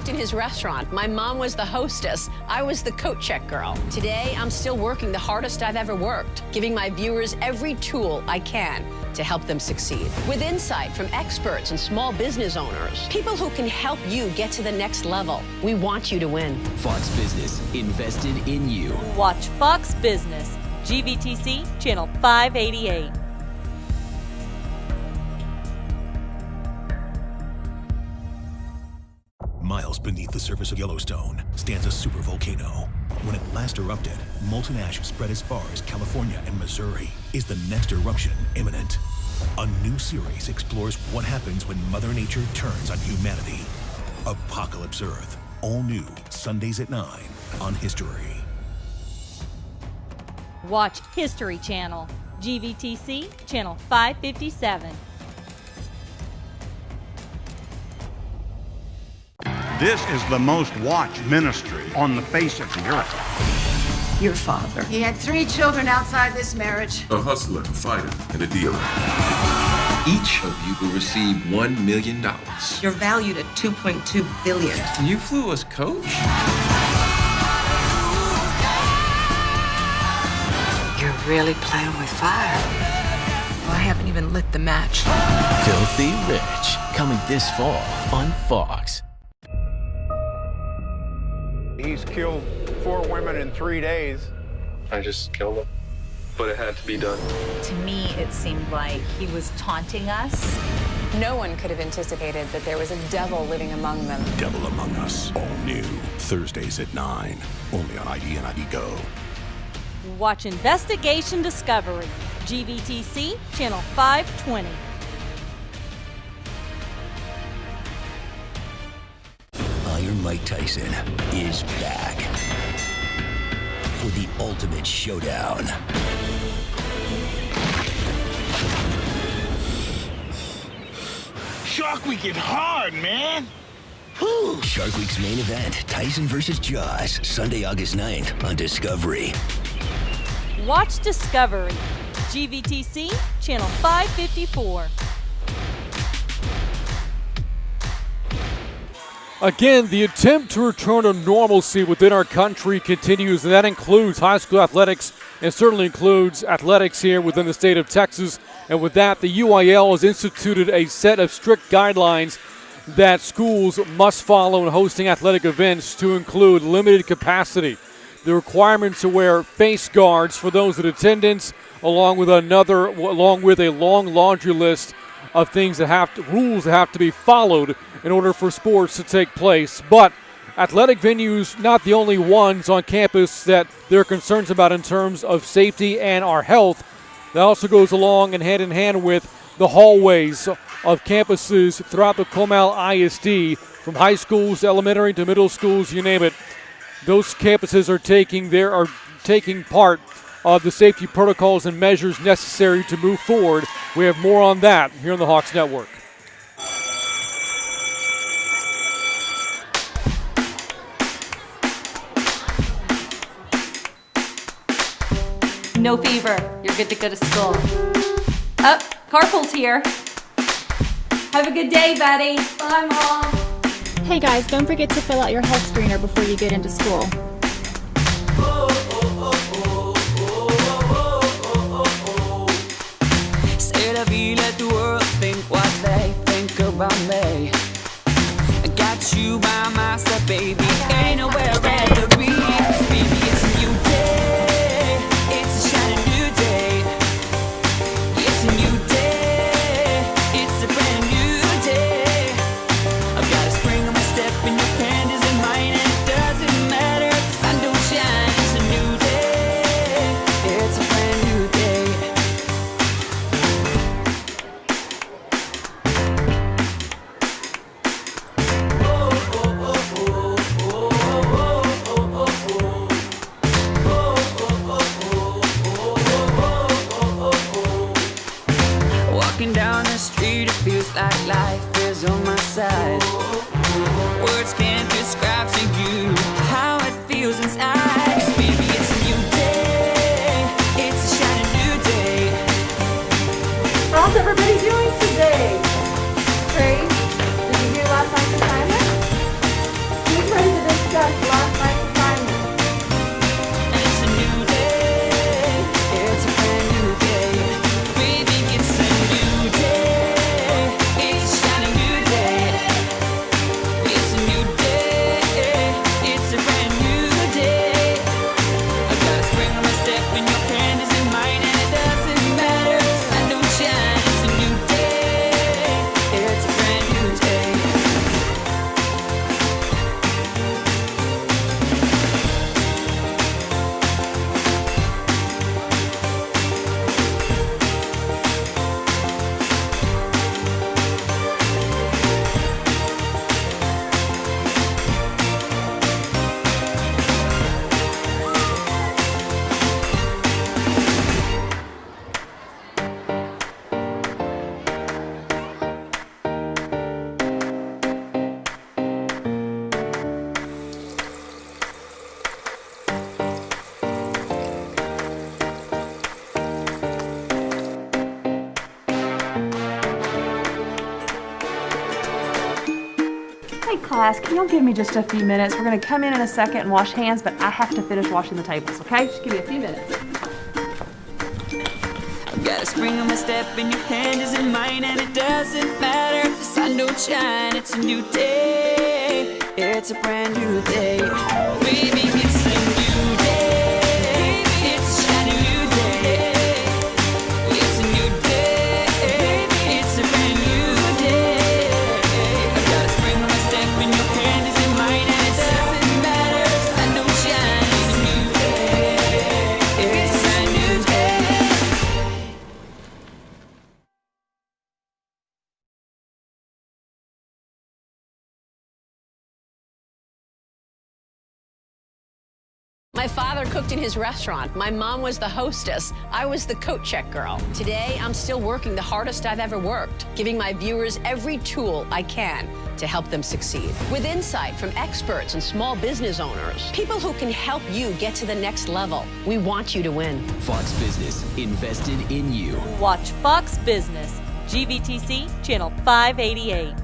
worked in his restaurant. My mom was the hostess. I was the coat check girl. Today, I'm still working the hardest I've ever worked, giving my viewers every tool I can to help them succeed. With insight from experts and small business owners, people who can help you get to the next level. We want you to win. Fox Business, invested in you. Watch Fox Business, GVTC, Channel 588. Miles beneath the surface of Yellowstone stands a supervolcano. When it last erupted, molten ash spread as far as California and Missouri. Is the next eruption imminent? A new series explores what happens when Mother Nature turns on humanity. Apocalypse Earth, all new, Sundays at 9 on History. Watch History Channel, GVTC, Channel 557. This is the most watched ministry on the face of the earth. Your father. He had 3 children outside this marriage. A hustler, a fighter, and a dealer. Each of you will receive $1 million. You're valued at $2.2 billion. You flew as coach? You're really playing with fire. Well, I haven't even lit the match. Filthy Rich, coming this fall on Fox. He's killed 4 women in 3 days. I just killed him, but it had to be done. To me, it seemed like he was taunting us. No one could have anticipated that there was a devil living among them. Devil Among Us, all new, Thursdays at 9, only on ID and ID Go. Watch Investigation Discovery, GVTC, Channel 520. Iron Mike Tyson is back for the ultimate showdown. Shark Week is hard, man. Whew. Shark Week's main event, Tyson versus Jaws, Sunday, August 9th on Discovery. Watch Discovery, GVTC, Channel 554. Again, the attempt to return to normalcy within our country continues, and that includes high school athletics and certainly includes athletics here within the state of Texas. And with that, the UIL has instituted a set of strict guidelines that schools must follow in hosting athletic events, to include limited capacity, the requirement to wear face guards for those in attendance, along with a long laundry list of rules that have to be followed in order for sports to take place. But athletic venues, not the only ones on campus that there are concerns about in terms of safety and our health. That also goes along and hand in hand with the hallways of campuses throughout the Comal ISD, from high schools, elementary to middle schools, you name it. Those campuses are taking part of the safety protocols and measures necessary to move forward. We have more on that here on the Hawks Network. No fever. You're good to go to school. Up, carpool's here. Have a good day, buddy. Bye, Mom. Hey guys, don't forget to fill out your health screener before you get into school. Say la vie, let the world think what they think about me. I got you by my side, baby. Ain't nowhere I'd rather be. 'Cause baby, it's a new day. It's a shining new day. It's a new day. It's a brand new day. I've got a spring on my step and your hand is in mine. And it doesn't matter if the sun don't shine. It's a new day. It's a brand new day. Walking down the street, it feels like life is on my side. Words can't describe to you how it feels inside. 'Cause baby, it's a new day. It's a shining new day. How's everybody doing today? Great. Did you hear last night's assignment? Hey class, can y'all give me just a few minutes? We're gonna come in a second and wash hands, but I have to finish washing the tables, okay? Just give me a few minutes. I've got a spring on my step and your hand is in mine, and it doesn't matter if the sun don't shine. It's a new day, it's a brand new day. Baby, it's a new day, it's a shiny new day. It's a new day, it's a brand new day. I've got a spring on my step and your hand is in mine, and it doesn't matter if the sun don't shine. It's a new day, it's a brand new day. My father cooked in his restaurant. My mom was the hostess. I was the coat check girl. Today, I'm still working the hardest I've ever worked, giving my viewers every tool I can to help them succeed. With insight from experts and small business owners, people who can help you get to the next level. We want you to win. Fox Business, invested in you. Watch Fox Business, GVTC, Channel 588.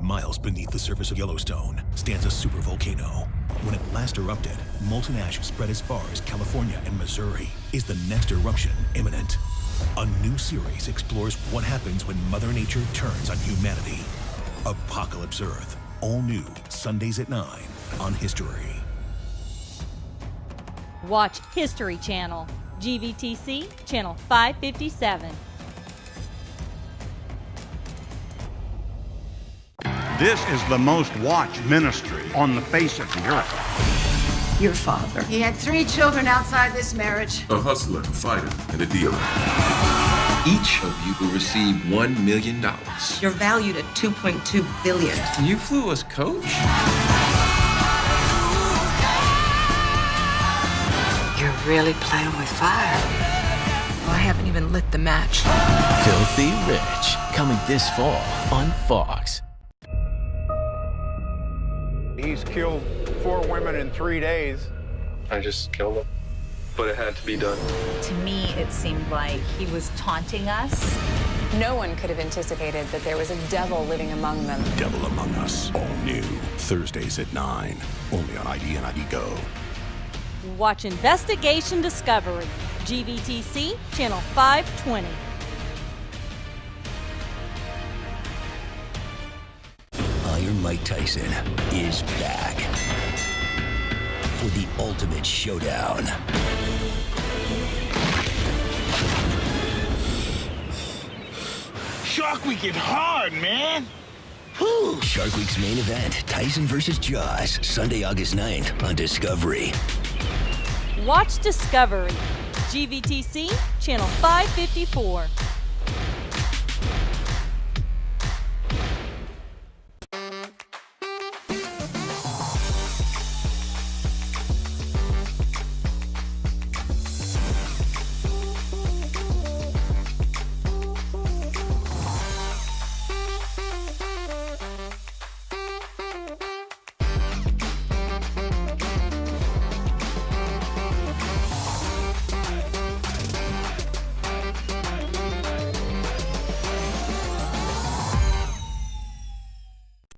Miles beneath the surface of Yellowstone stands a supervolcano. When it last erupted, molten ash spread as far as California and Missouri. Is the next eruption imminent? A new series explores what happens when Mother Nature turns on humanity. Apocalypse Earth. All new, Sundays at 9 on History. Watch History Channel, GVTC, Channel 557. This is the most watched ministry on the face of the earth. Your father. He had 3 children outside this marriage. A hustler, a fighter, and a dealer. Each of you will receive $1 million. You're valued at $2.2 billion. You flew us, coach? You're really playing with fire. I haven't even lit the match. Filthy Rich, coming this fall on Fox. He's killed 4 women in 3 days. I just killed him. But it had to be done. To me, it seemed like he was taunting us. No one could have anticipated that there was a devil living among them. Devil Among Us, all new. Thursdays at 9, only on ID and ID Go. Watch Investigation Discovery, GVTC, Channel 520. Iron Mike Tyson is back for the ultimate showdown. Shark Week is hard, man. Whew. Shark Week's main event, Tyson versus Jaws, Sunday, August 9th on Discovery. Watch Discovery, GVTC, Channel 554.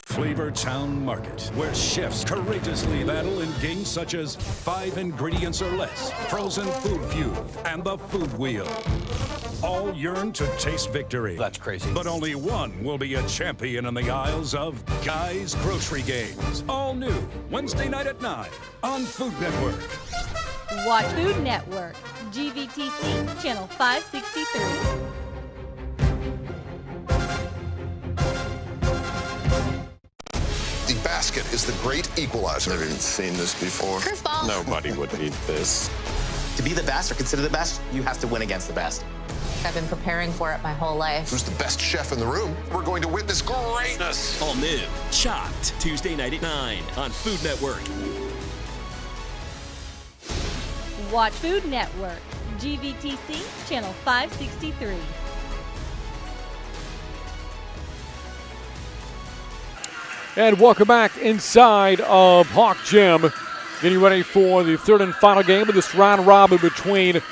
Flavor Town Market, where chefs courageously battle in games such as 5 ingredients or less, Frozen Food Feud, and the Food Wheel. All yearn to taste victory. That's crazy. But only one will be a champion in the aisles of Guy's Grocery Games. All new, Wednesday night at 9 on Food Network. Watch Food Network, GVTC, Channel 563. The basket is the great equalizer. Never even seen this before. Curveball. Nobody would beat this. To be the best or consider the best, you have to win against the best. I've been preparing for it my whole life. Who's the best chef in the room? We're going to witness greatness. All new, Chopped, Tuesday night at 9 on Food Network. Watch Food Network, GVTC, Channel 563. And welcome back inside of Hawk Gym. Getting ready for the third and final game of this round robin between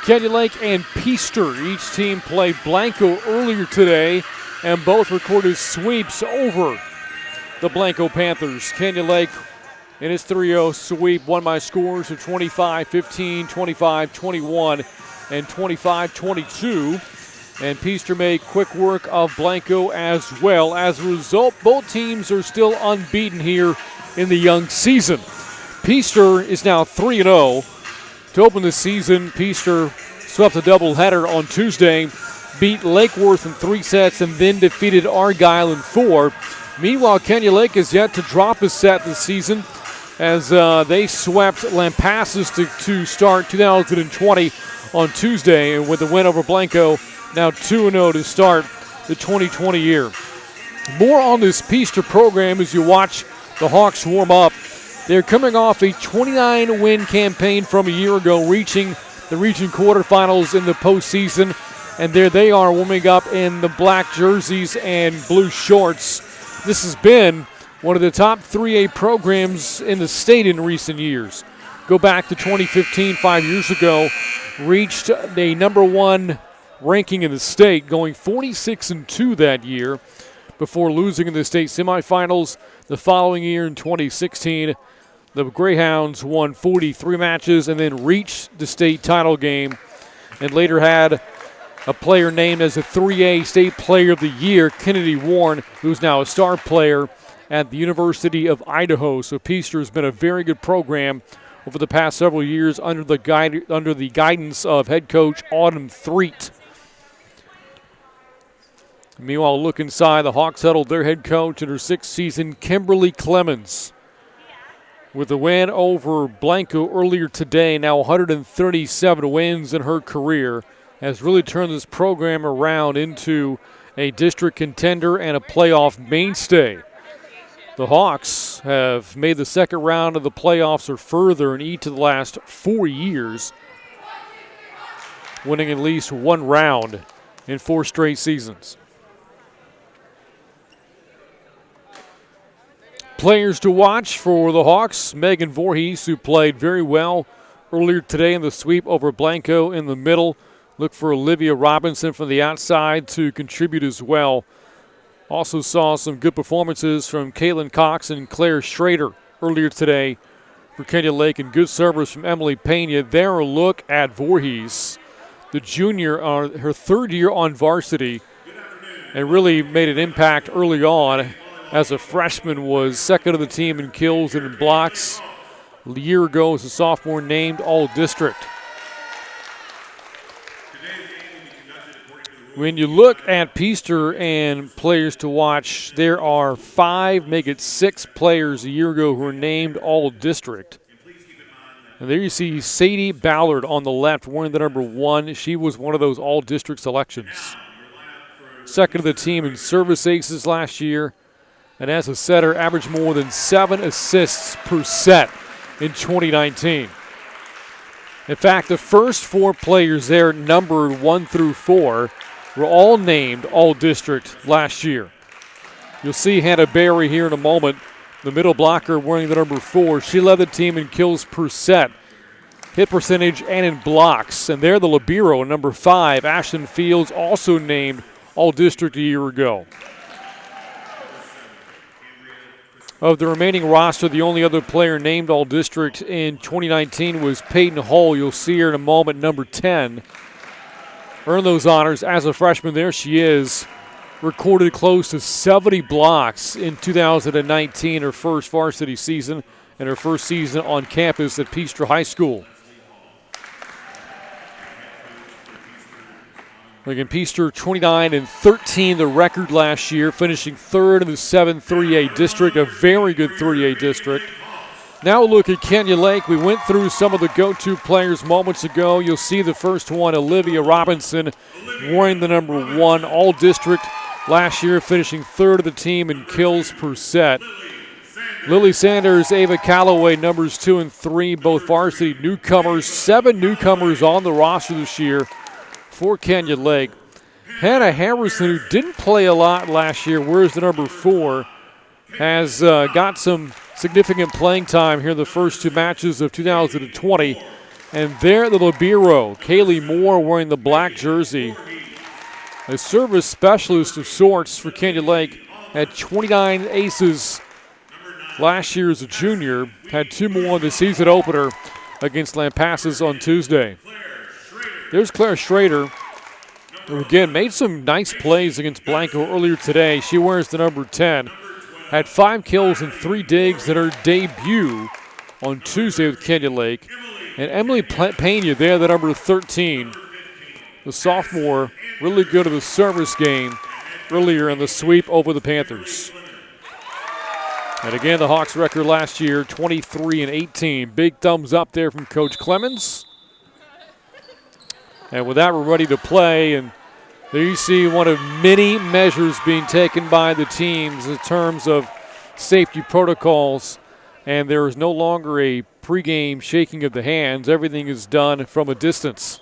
Canyon Lake and Peaster. Each team played Blanco earlier today, and both recorded sweeps over the Blanco Panthers. Canyon Lake in its 3-0 sweep won by scores of 25-15, 25-21, and 25-22. And Peaster made quick work of Blanco as well. As a result, both teams are still unbeaten here in the young season. Peaster is now 3-0. To open the season, Peaster swept a doubleheader on Tuesday, beat Lake Worth in 3 sets, and then defeated Argyle in 4. Meanwhile, Canyon Lake is yet to drop a set this season as they swept Lampasas to start 2020 on Tuesday, and with the win over Blanco, now 2-0 to start the 2020 year. More on this Peaster program as you watch the Hawks warm up. They're coming off a 29-win campaign from a year ago, reaching the region quarterfinals in the postseason. And there they are warming up in the black jerseys and blue shorts. This has been one of the top 3A programs in the state in recent years. Go back to 2015, 5 years ago, reached the #1 ranking in the state, going 46-2 that year before losing in the state semifinals. The following year in 2016, the Greyhounds won 43 matches and then reached the state title game, and later had a player named as a 3A State Player of the Year, Kennedy Warren, who's now a star player at the University of Idaho. So Peaster has been a very good program over the past several years under the guidance of head coach Autumn Threet. Meanwhile, look inside, the Hawks settled their head coach in her 6th season, Kimberly Clemens. With the win over Blanco earlier today, now 137 wins in her career, has really turned this program around into a district contender and a playoff mainstay. The Hawks have made the second round of the playoffs or further in each of the last 4 years, winning at least one round in 4 straight seasons. Players to watch for the Hawks, Megan Voorhees, who played very well earlier today in the sweep over Blanco in the middle. Look for Olivia Robinson from the outside to contribute as well. Also saw some good performances from Caitlin Cox and Claire Schrader earlier today for Canyon Lake, and good service from Emily Pena. There a look at Voorhees, the junior, her 3rd year on varsity, and really made an impact early on. As a freshman, was 2nd of the team in kills and in blocks. A year ago as a sophomore, named All-District. When you look at Peaster and players to watch, there are 5, make it 6 players a year ago who were named All-District. And there you see Sadie Ballard on the left wearing the #1. She was one of those All-District selections. 2nd of the team in service aces last year. And as a setter, averaged more than 7 assists per set in 2019. In fact, the first 4 players there, numbered 1 through 4, were all named All-District last year. You'll see Hannah Barry here in a moment, the middle blocker wearing the #4. She led the team in kills per set, hit percentage, and in blocks. And there the libero, #5, Ashton Fields, also named All-District a year ago. Of the remaining roster, the only other player named All-District in 2019 was Peyton Hull. You'll see her in a moment, #10. Earned those honors as a freshman. There she is. Recorded close to 70 blocks in 2019, her first varsity season, and her first season on campus at Peaster High School. Again, Peaster 29-13, the record last year, finishing 3rd in the 7 3A district, a very good 3A district. Now look at Canyon Lake. We went through some of the go-to players moments ago. You'll see the first one, Olivia Robinson, wearing the #1, All-District last year, finishing 3rd of the team in kills per set. Lily Sanders, Ava Calloway, numbers 2 and 3, both varsity newcomers. 7 newcomers on the roster this year for Canyon Lake. Hannah Harrison, who didn't play a lot last year, wears the #4, has got some significant playing time here in the first 2 matches of 2020. And there the libero, Kaylee Moore, wearing the black jersey. A service specialist of sorts for Canyon Lake. Had 29 aces last year as a junior. Had 2 more in the season opener against Lampasas on Tuesday. There's Claire Schrader, who again made some nice plays against Blanco earlier today. She wears the number 10. Had 5 kills and 3 digs in her debut on Tuesday with Canyon Lake. And Emily Pena there, the number 13. The sophomore, really good at the service game earlier in the sweep over the Panthers. And again, the Hawks record last year, 23-18. Big thumbs up there from Coach Clemens. And with that, we're ready to play. And there you see one of many measures being taken by the teams in terms of safety protocols. And there is no longer a pregame shaking of the hands. Everything is done from a distance.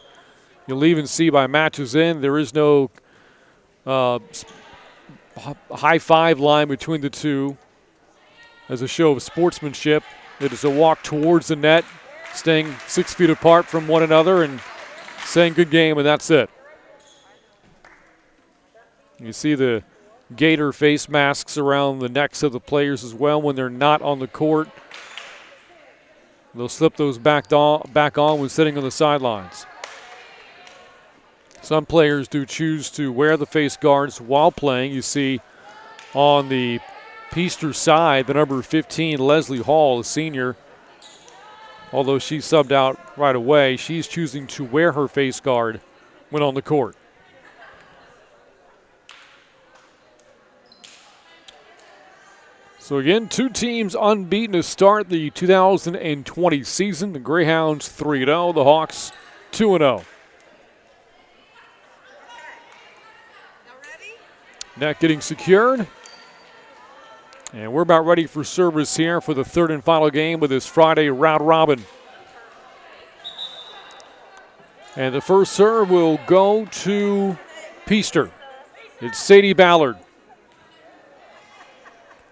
You'll even see by matches in, there is no high five line between the two as a show of sportsmanship. It is a walk towards the net, staying 6 feet apart from one another and saying good game, and that's it. You see the gator face masks around the necks of the players as well when they're not on the court. They'll slip those back on when sitting on the sidelines. Some players do choose to wear the face guards while playing. You see on the Peaster side, the number 15, Leslie Hall, a senior. Although she subbed out right away, she's choosing to wear her face guard when on the court. So again, 2 teams unbeaten to start the 2020 season. The Greyhounds 3-0, the Hawks 2-0. Net getting secured. And we're about ready for service here for the 3rd and final game of this Friday round robin. And the first serve will go to Peaster. It's Sadie Ballard.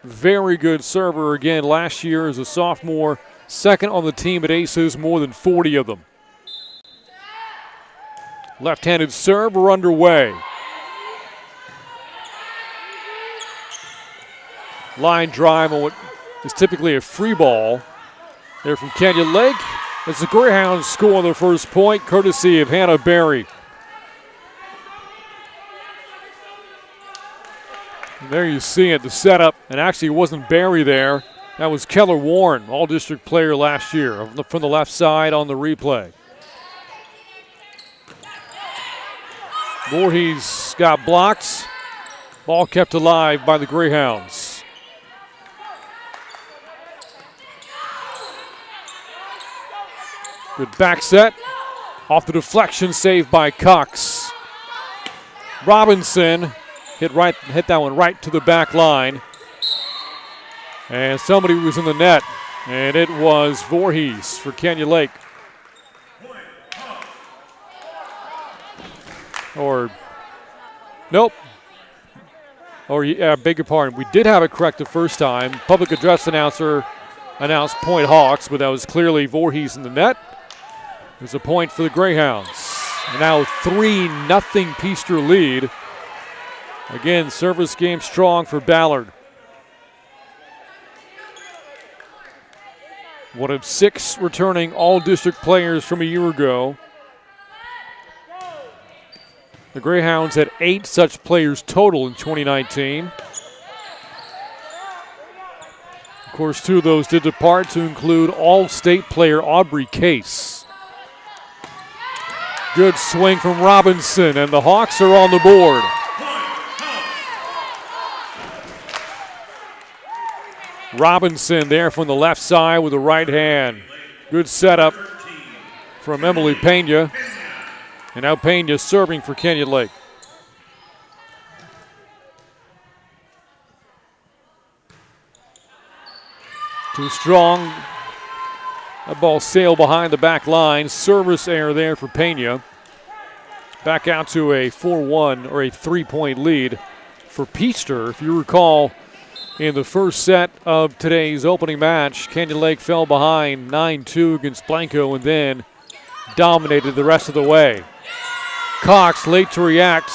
Very good server again last year as a sophomore. Second on the team at aces, more than 40 of them. Left-handed serve, we're underway. Line drive on what is typically a free ball. There from Canyon Lake. As the Greyhounds score their first point, courtesy of Hannah Berry. And there you see it, the setup. And actually, it wasn't Berry there. That was Keller Warren, all-district player last year, from the left side on the replay. Voorhees got blocked. Ball kept alive by the Greyhounds. Good back set. Off the deflection, saved by Cox. Robinson hit that one right to the back line. And somebody was in the net. And it was Voorhees for Canyon Lake. Nope. Beg your pardon. We did have it correct the first time. Public address announcer announced point Hawks, but that was clearly Voorhees in the net. There's a point for the Greyhounds. And now 3-0 Peaster lead. Again, service game strong for Ballard. One of 6 returning all-district players from a year ago. The Greyhounds had 8 such players total in 2019. Of course, 2 of those did depart to include all-state player Aubrey Case. Good swing from Robinson, and the Hawks are on the board. Robinson there from the left side with the right hand. Good setup from Emily Pena. And now Pena serving for Canyon Lake. Too strong. That ball sailed behind the back line. Service error there for Pena. Back out to a 4-1 or a 3-point lead for Peaster. If you recall, in the first set of today's opening match, Canyon Lake fell behind 9-2 against Blanco and then dominated the rest of the way. Cox late to react.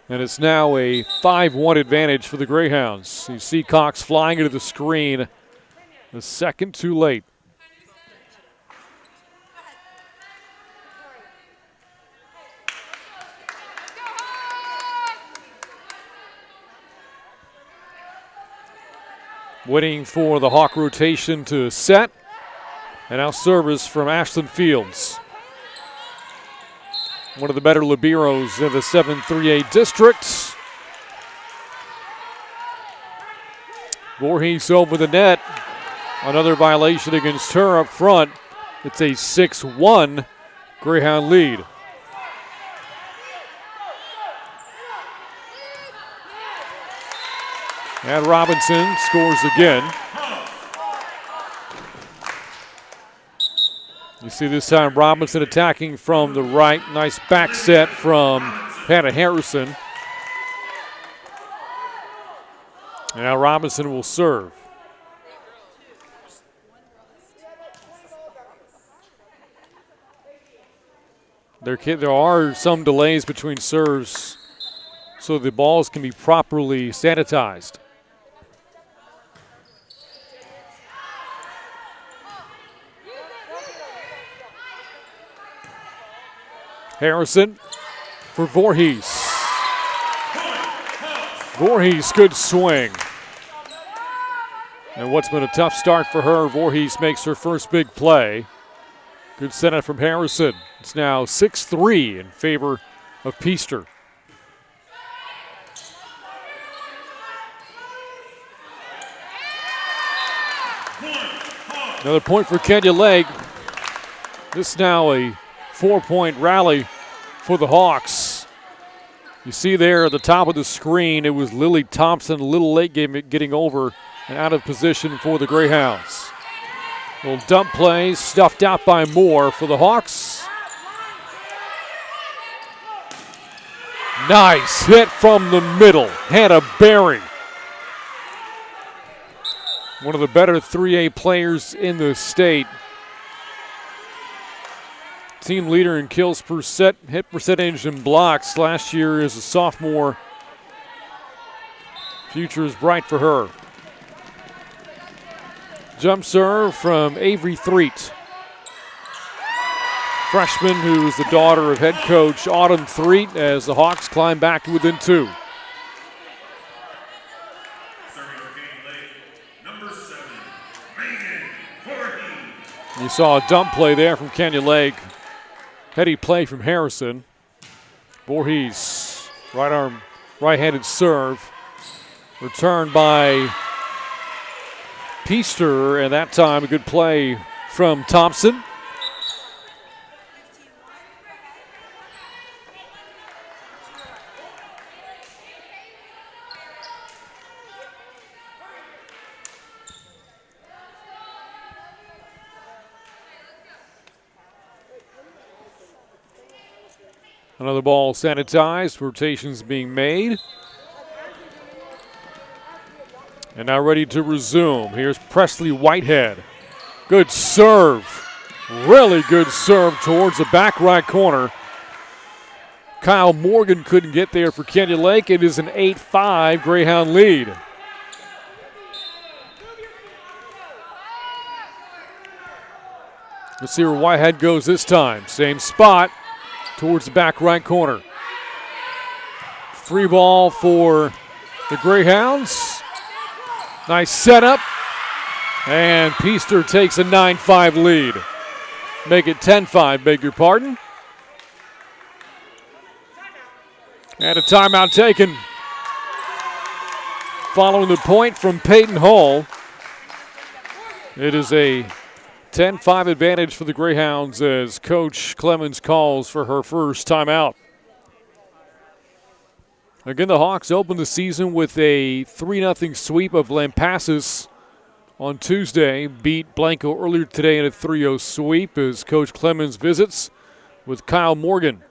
And it's now a 5-1 advantage for the Greyhounds. You see Cox flying into the screen. The second too late. Waiting for the Hawk rotation to set. And now service from Ashland Fields. One of the better liberos in the 7-3A district. Voorhees over the net. Another violation against her up front. It's a 6-1 Greyhound lead. And Robinson scores again. You see this time Robinson attacking from the right. Nice back set from Hannah Harrison. And now Robinson will serve. There are some delays between serves so the balls can be properly sanitized. Harrison for Voorhees. Voorhees, good swing. And what's been a tough start for her, Voorhees makes her first big play. Good setup from Harrison. It's now 6-3 in favor of Peaster. Another point for Kenya Lake. This now a 4-point rally for the Hawks. You see there at the top of the screen, it was Lily Thompson, a little late getting over and out of position for the Greyhounds. Little dump play, stuffed out by Moore for the Hawks. Nice hit from the middle, Hannah Berry. One of the better 3A players in the state. Team leader in kills per set, hit percentage, and blocks. Last year as a sophomore. Future is bright for her. Jump serve from Avery Threet. Freshman who is the daughter of head coach Autumn Threet as the Hawks climb back to within 2. You saw a dump play there from Kenya Lake. Heady play from Harrison. Voorhees, right arm, right-handed serve. Returned by Peaster, and that time a good play from Thompson. Another ball sanitized, rotations being made. And now ready to resume. Here's Presley Whitehead. Good serve. Really good serve towards the back right corner. Kyle Morgan couldn't get there for Kenya Lake. It is an 8-5 Greyhound lead. Let's see where Whitehead goes this time. Same spot. Towards the back right corner. Free ball for the Greyhounds. Nice setup. And Peaster takes a 9-5 lead. Make it 10-5, beg your pardon. And a timeout taken. Following the point from Peyton Hall. It is a 10-5 advantage for the Greyhounds as Coach Clemens calls for her first timeout. Again, the Hawks opened the season with a 3-0 sweep of Lampasas on Tuesday. Beat Blanco earlier today in a 3-0 sweep as Coach Clemens visits with Kyle Morgan.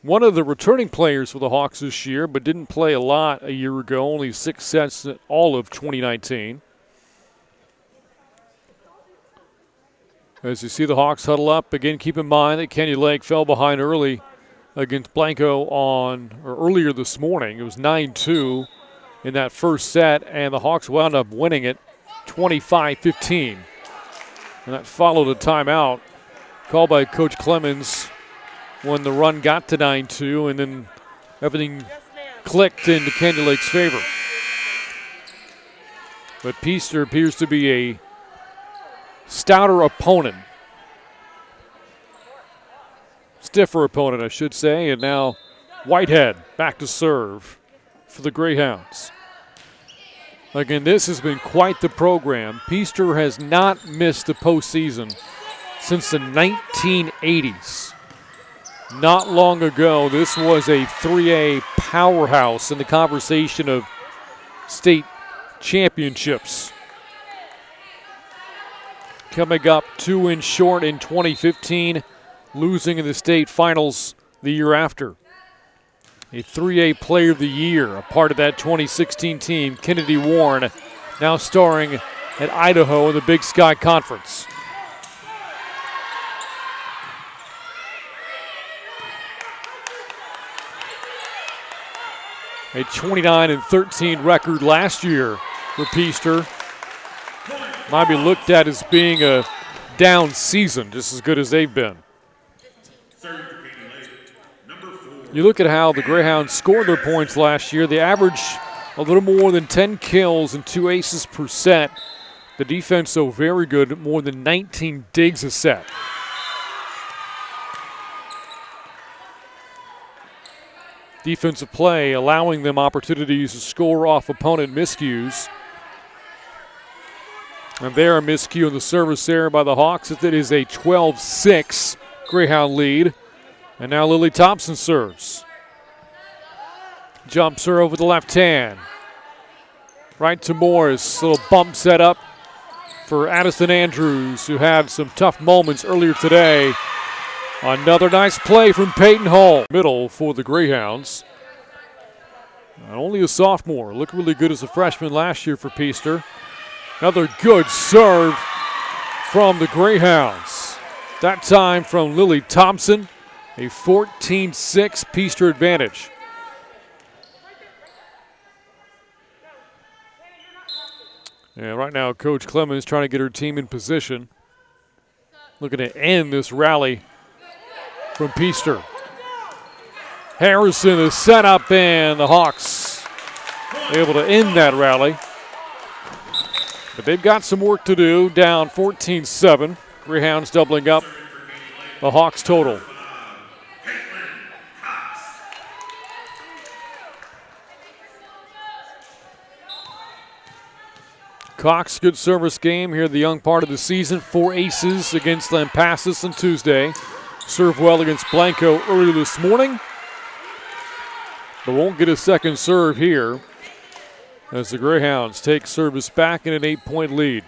One of the returning players for the Hawks this year, but didn't play a lot a year ago, only 6 sets in all of 2019. As you see the Hawks huddle up, again, keep in mind that Kenny Lake fell behind early against Blanco earlier this morning. It was 9-2 in that first set, and the Hawks wound up winning it 25-15. And that followed a timeout called by Coach Clemens when the run got to 9-2, and then everything clicked into Kenny Lake's favor. But Peaster appears to be a stouter opponent. Stiffer opponent, I should say. And now Whitehead back to serve for the Greyhounds. Again, this has been quite the program. Peaster has not missed the postseason since the 1980s. Not long ago, this was a 3A powerhouse in the conversation of state championships. Coming up 2 wins short in 2015, losing in the state finals the year after. A 3A Player of the Year, a part of that 2016 team, Kennedy Warren, now starring at Idaho in the Big Sky Conference. A 29-13 record last year for Peaster. Might be looked at as being a down season, just as good as they've been. You look at how the Greyhounds scored their points last year. They averaged a little more than 10 kills and 2 aces per set. The defense, so very good, more than 19 digs a set. Defensive play allowing them opportunities to score off opponent miscues. And there a miscue in the service there by the Hawks. It is a 12-6 Greyhound lead. And now Lily Thompson serves. Jumps her over the left hand. Right to Morris. Little bump set up for Addison Andrews, who had some tough moments earlier today. Another nice play from Peyton Hall. Middle for the Greyhounds. Only a sophomore. Looked really good as a freshman last year for Peaster. Another good serve from the Greyhounds. That time from Lily Thompson. A 14-6 Peaster advantage. And right now, Coach Clemens trying to get her team in position. Looking to end this rally from Peaster. Harrison is set up, and the Hawks able to end that rally. But they've got some work to do, down 14-7. Greyhounds doubling up the Hawks total. Cox, good service game here, the young part of the season. 4 aces against Lampasas on Tuesday. Served well against Blanco earlier this morning, but won't get a second serve here as the Greyhounds take service back in an 8-point lead.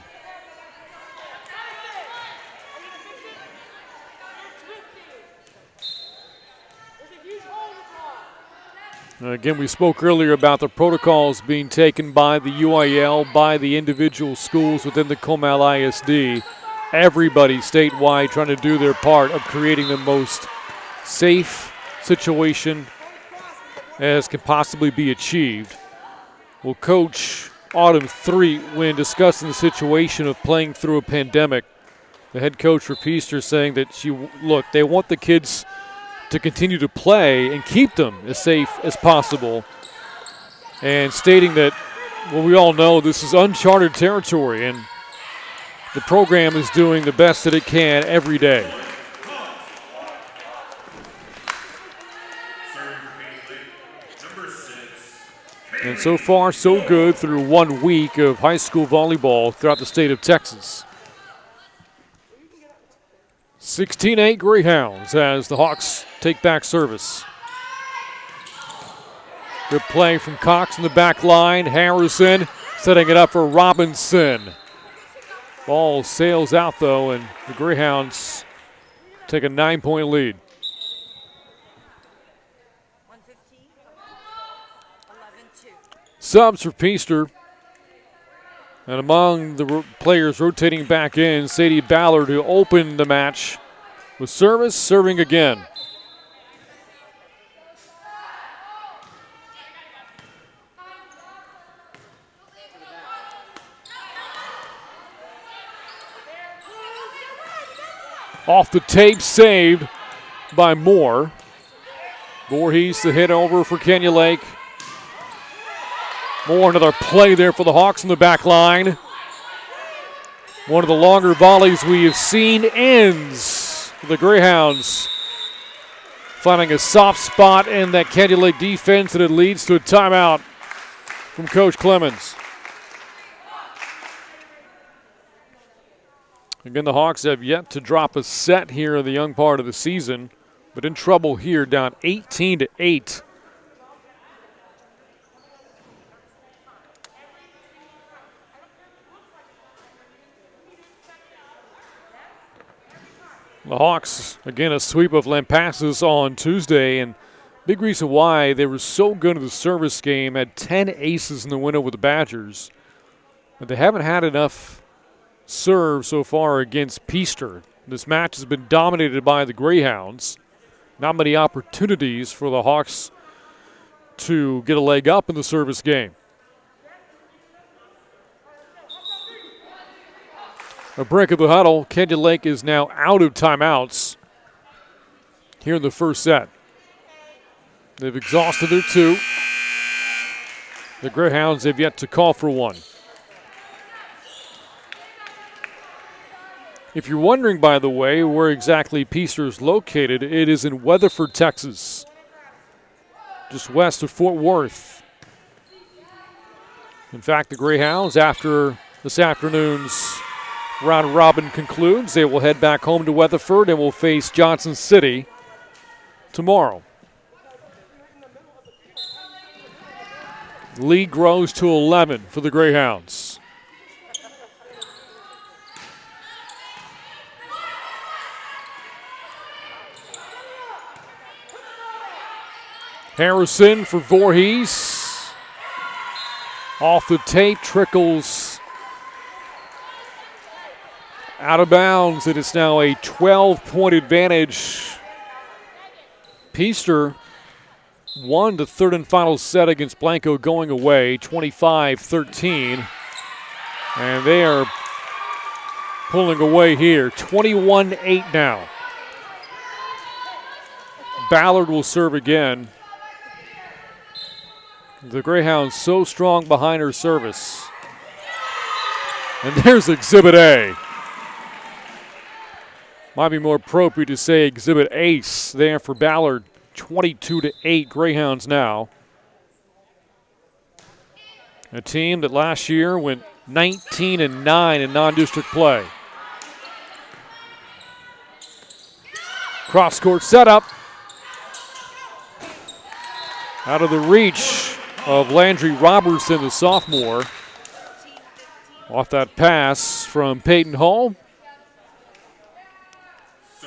Again, we spoke earlier about the protocols being taken by the UIL, by the individual schools within the Comal ISD. Everybody statewide trying to do their part of creating the most safe situation as can possibly be achieved. Well, Coach Autumn 3, when discussing the situation of playing through a pandemic, the head coach for Peaster saying that they want the kids to continue to play and keep them as safe as possible, and stating that, well, we all know this is uncharted territory and the program is doing the best that it can every day. And so far, so good through 1 week of high school volleyball throughout the state of Texas. 16-8 Greyhounds as the Hawks take back service. Good play from Cox in the back line. Harrison setting it up for Robinson. Ball sails out, though, and the Greyhounds take a 9-point lead. Subs for Peaster. And among the players rotating back in, Sadie Ballard, who opened the match with service, serving again. Off the tape, saved by Moore. Voorhees the hit over for Kenya Lake. Moore, another play there for the Hawks in the back line. One of the longer volleys we have seen ends for the Greyhounds. Finding a soft spot in that Kenya Lake defense, and it leads to a timeout from Coach Clemens. Again, the Hawks have yet to drop a set here in the young part of the season, but in trouble here, down 18-8. The Hawks, again, a sweep of Lampasas on Tuesday, and big reason why they were so good in the service game, had 10 aces in the win over the Badgers, but they haven't had enough serve so far against Peaster. This match has been dominated by the Greyhounds. Not many opportunities for the Hawks to get a leg up in the service game. A break of the huddle. Kenya Lake is now out of timeouts here in the first set. They've exhausted their two. The Greyhounds have yet to call for one. If you're wondering, by the way, where exactly Peaster is located, it is in Weatherford, Texas, just west of Fort Worth. In fact, the Greyhounds, after this afternoon's round robin concludes, they will head back home to Weatherford and will face Johnson City tomorrow. Lead grows to 11 for the Greyhounds. Harrison for Voorhees. Off the tape, trickles out of bounds, and it's now a 12-point advantage. Peaster won the third and final set against Blanco going away, 25-13. And they are pulling away here, 21-8 now. Ballard will serve again. The Greyhounds so strong behind her service. And there's Exhibit A. Might be more appropriate to say Exhibit Ace there for Ballard. 22-8 Greyhounds now. A team that last year went 19-9 in non-district play. Cross-court setup. Out of the reach of Landry Robertson, the sophomore. Off that pass from Peyton Hall.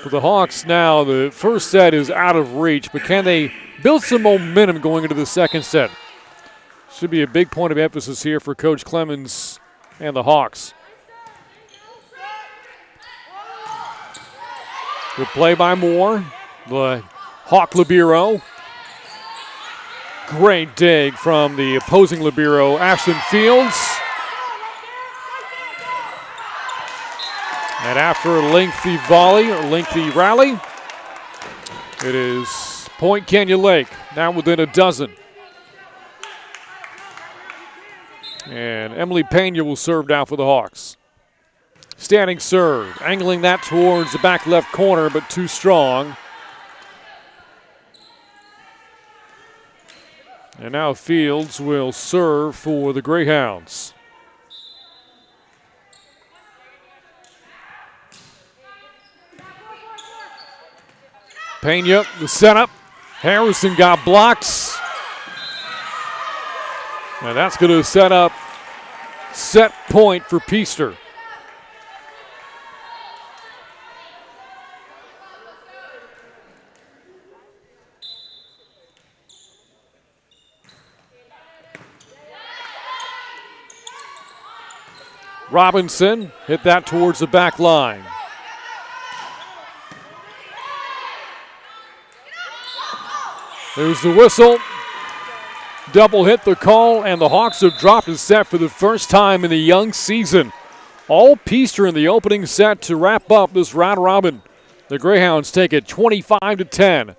For the Hawks now, the first set is out of reach, but can they build some momentum going into the second set? Should be a big point of emphasis here for Coach Clemens and the Hawks. Good play by Moore. The Hawk libero. Great dig from the opposing libero, Ashton Fields. And after a lengthy volley, or lengthy rally, it is point Kenya Lake, now within a dozen. And Emily Pena will serve now for the Hawks. Standing serve, angling that towards the back left corner, but too strong. And now Fields will serve for the Greyhounds. Pena, the setup. Harrison got blocked. And that's going to set up set point for Peaster. Robinson hit that towards the back line. There's the whistle. Double hit the call, and the Hawks have dropped a set for the first time in the young season. All Peaster in the opening set to wrap up this round robin. The Greyhounds take it 25-10.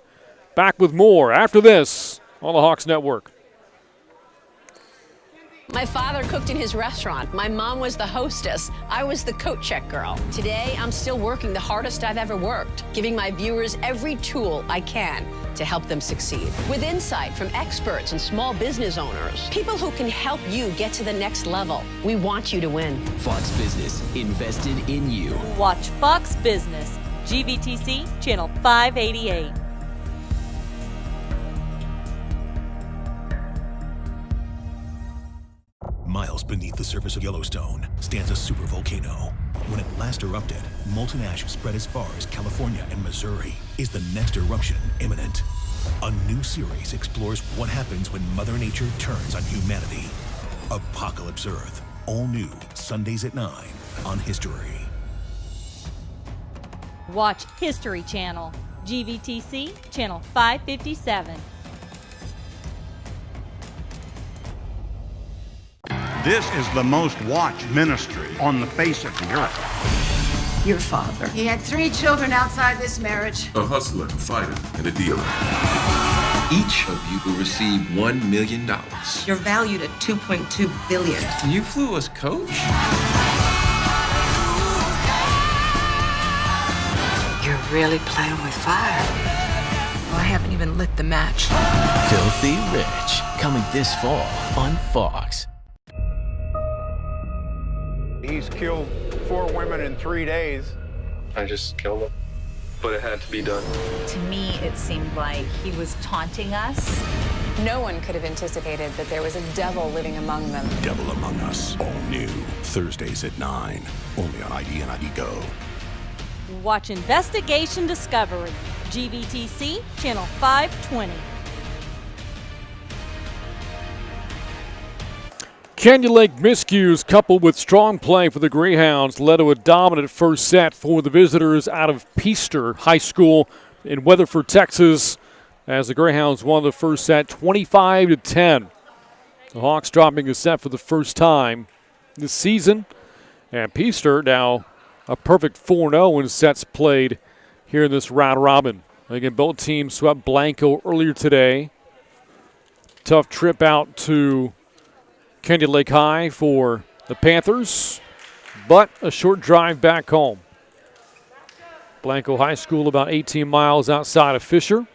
Back with more after this on the Hawks Network. My father cooked in his restaurant. My mom was the hostess. I was the coat check girl. Today, I'm still working the hardest I've ever worked, giving my viewers every tool I can to help them succeed. With insight from experts and small business owners, people who can help you get to the next level. We want you to win. Fox Business, invested in you. Watch Fox Business, GVTC, Channel 588. Miles beneath the surface of Yellowstone stands a supervolcano. When it last erupted, molten ash spread as far as California and Missouri. Is the next eruption imminent? A new series explores what happens when Mother Nature turns on humanity. Apocalypse Earth. All new Sundays at 9 on History. Watch History Channel, GVTC, Channel 557. This is the most watched ministry on the face of the earth. Your father. He had 3 children outside this marriage. A hustler, a fighter, and a dealer. Each of you will receive $1 million. You're valued at $2.2 billion. You flew as coach? You're really playing with fire. Well, I haven't even lit the match. Filthy Rich, coming this fall on Fox. He's killed 4 women in 3 days. I just killed him. But it had to be done. To me, it seemed like he was taunting us. No one could have anticipated that there was a devil living among them. Devil Among Us, all new. Thursdays at 9, only on ID and ID Go. Watch Investigation Discovery, GVTC, Channel 520. Canyon Lake miscues coupled with strong play for the Greyhounds led to a dominant first set for the visitors out of Peaster High School in Weatherford, Texas, as the Greyhounds won the first set 25-10. The Hawks dropping a set for the first time this season, and Peaster now a perfect 4-0 in sets played here in this round robin. Again, both teams swept Blanco earlier today. Tough trip out to Canyon Lake High for the Panthers, but a short drive back home. Blanco High School about 18 miles outside of Fisher.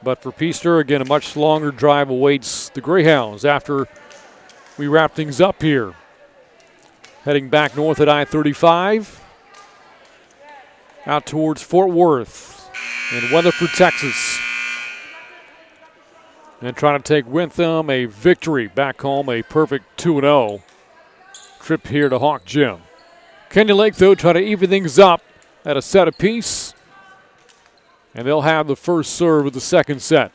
But for Peaster, again, a much longer drive awaits the Greyhounds after we wrap things up here. Heading back north at I-35, out towards Fort Worth in Weatherford, Texas. And trying to take with them a victory back home, a perfect 2-0 trip here to Hawk Gym. Canyon Lake, though, try to even things up at a set apiece. And they'll have the first serve of the second set.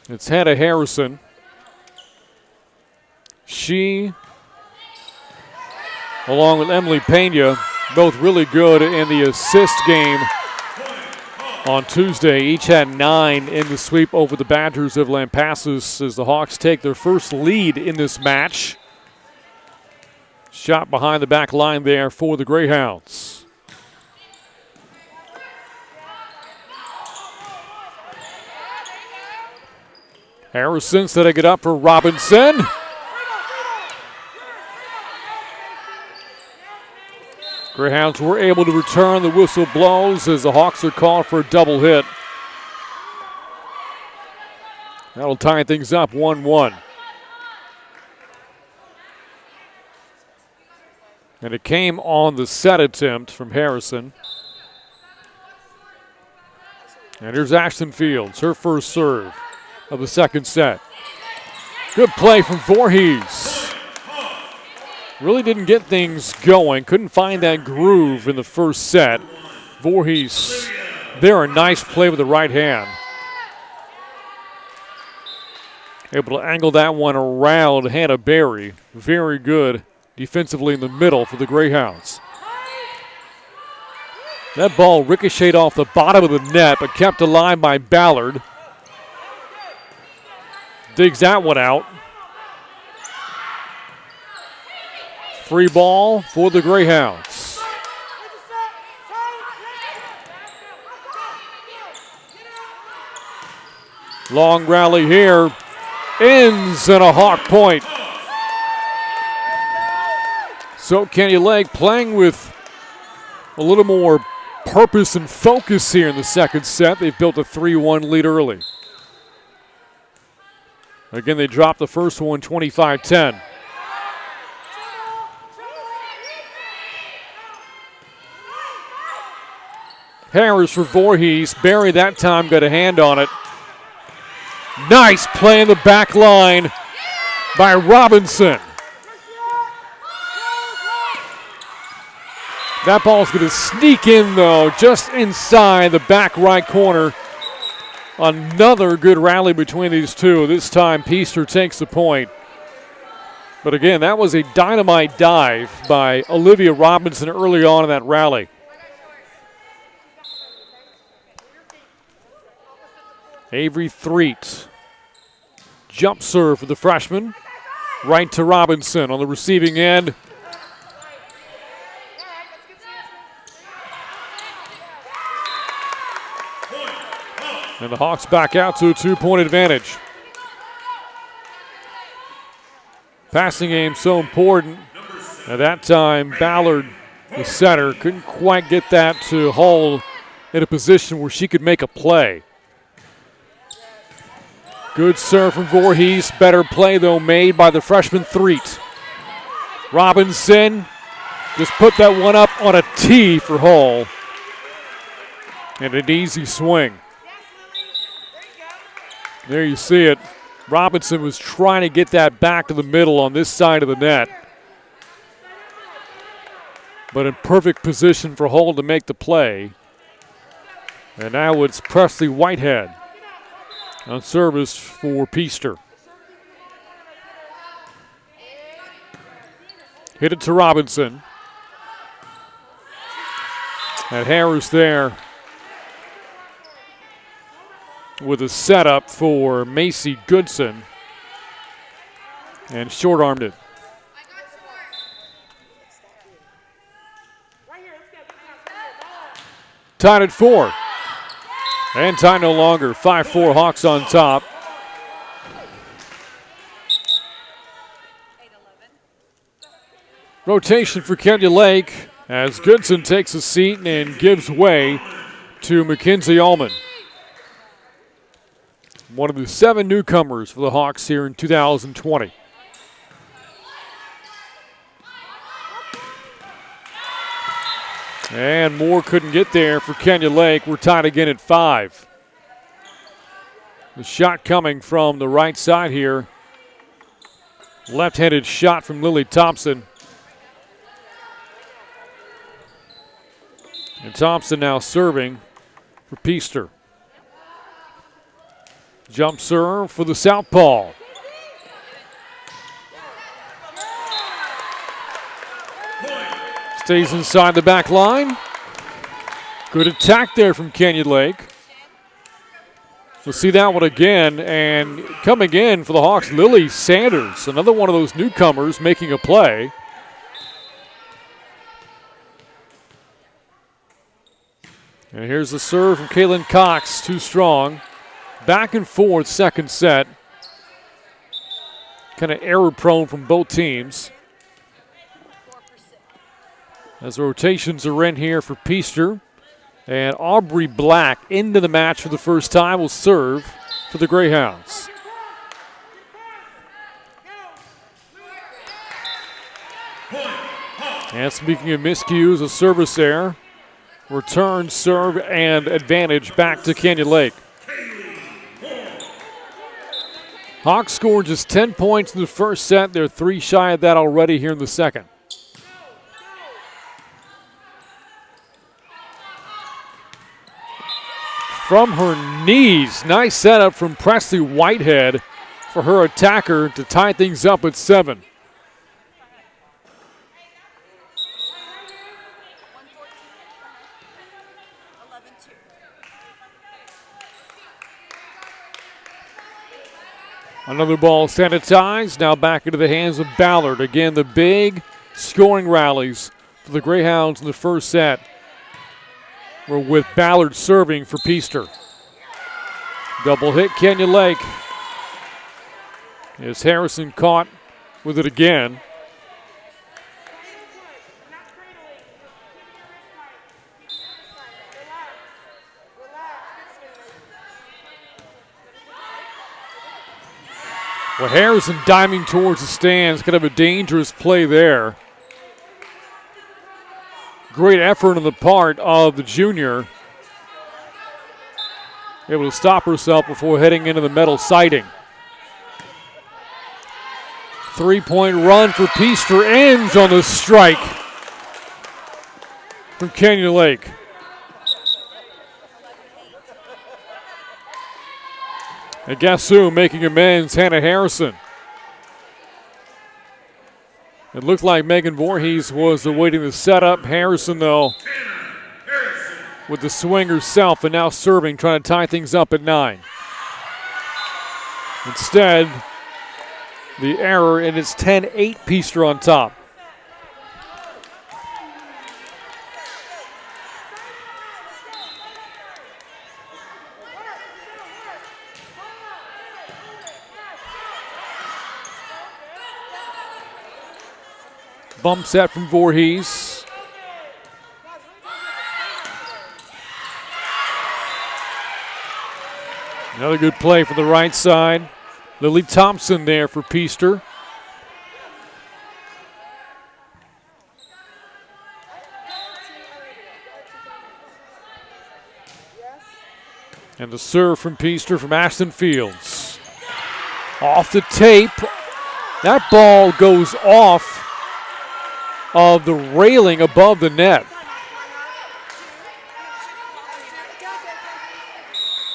It's Hannah Harrison. She, along with Emily Pena, both really good in the assist game on Tuesday. Each had 9 in the sweep over the Badgers of Lampasas as the Hawks take their first lead in this match. Shot behind the back line there for the Greyhounds. Harrison setting it up for Robinson. Greyhounds were able to return. The whistle blows as the Hawks are called for a double hit. That'll tie things up 1-1. And it came on the set attempt from Harrison. And here's Ashton Fields, her first serve of the second set. Good play from Voorhees. Really didn't get things going. Couldn't find that groove in the first set. Voorhees there, a nice play with the right hand. Able to angle that one around Hannah Berry. Very good defensively in the middle for the Greyhounds. That ball ricocheted off the bottom of the net, but kept alive by Ballard. Digs that one out. Free ball for the Greyhounds. Long rally here. Ends in a Hawk point. So Canyon Lake playing with a little more purpose and focus here in the second set. They've built a 3-1 lead early. Again, they dropped the first one 25-10. Harris for Voorhees. Barry that time got a hand on it. Nice play in the back line by Robinson. That ball's going to sneak in, though, just inside the back right corner. Another good rally between these two. This time, Peaster takes the point. But again, that was a dynamite dive by Olivia Robinson early on in that rally. Avery Threet. Jump serve for the freshman. Right to Robinson on the receiving end. And the Hawks back out to a 2-point advantage. Passing game so important. At that time, Ballard, the setter, couldn't quite get that to hold in a position where she could make a play. Good serve from Voorhees. Better play, though, made by the freshman Threet. Robinson just put that one up on a tee for Hull. And an easy swing. There you see it. Robinson was trying to get that back to the middle on this side of the net. But in perfect position for Hull to make the play. And now it's Presley Whitehead on service for Peaster. Hit it to Robinson. And Harris there with a setup for Macy Goodson. And short-armed it. Tied at 4. And tie no longer. 5-4 Hawks on top. Rotation for Kenyon Lake as Goodson takes a seat and gives way to Mackenzie Allman. One of the 7 newcomers for the Hawks here in 2020. And Moore couldn't get there for Kenyon Lake. We're tied again at 5. The shot coming from the right side here. Left-handed shot from Lily Thompson. And Thompson now serving for Peaster. Jump serve for the southpaw. Stays inside the back line. Good attack there from Canyon Lake. We'll see that one again. And coming in for the Hawks, Lily Sanders, another one of those newcomers making a play. And here's the serve from Kaylin Cox, too strong. Back and forth, second set. Kind of error prone from both teams. As rotations are in here for Peaster. And Aubrey Black into the match for the first time will serve for the Greyhounds. And speaking of miscues, a service error. Return, serve, and advantage back to Canyon Lake. Hawks scored just 10 points in the first set. They're 3 shy of that already here in the second. From her knees, nice setup from Presley Whitehead for her attacker to tie things up at 7. Another ball sanitized, now back into the hands of Ballard. Again, the big scoring rallies for the Greyhounds in the first set were with Ballard serving for Peaster. Double hit Kenya Lake. As Harrison caught with it again. Well, Harrison diming towards the stands, kind of a dangerous play there. Great effort on the part of the junior. Able to stop herself before heading into the metal siding. 3-point run for Peaster ends on the strike from Kenya Lake. And guess who making amends? Hannah Harrison. It looked like Megan Voorhees was awaiting the setup. Harrison, though, with the swing herself and now serving, trying to tie things up at 9. Instead, the error, and it's 10-8 Peaster on top. Bump set from Voorhees. Another good play for the right side. Lily Thompson there for Peaster. And the serve from Peaster from Ashton Fields. Off the tape. That ball goes off of the railing above the net.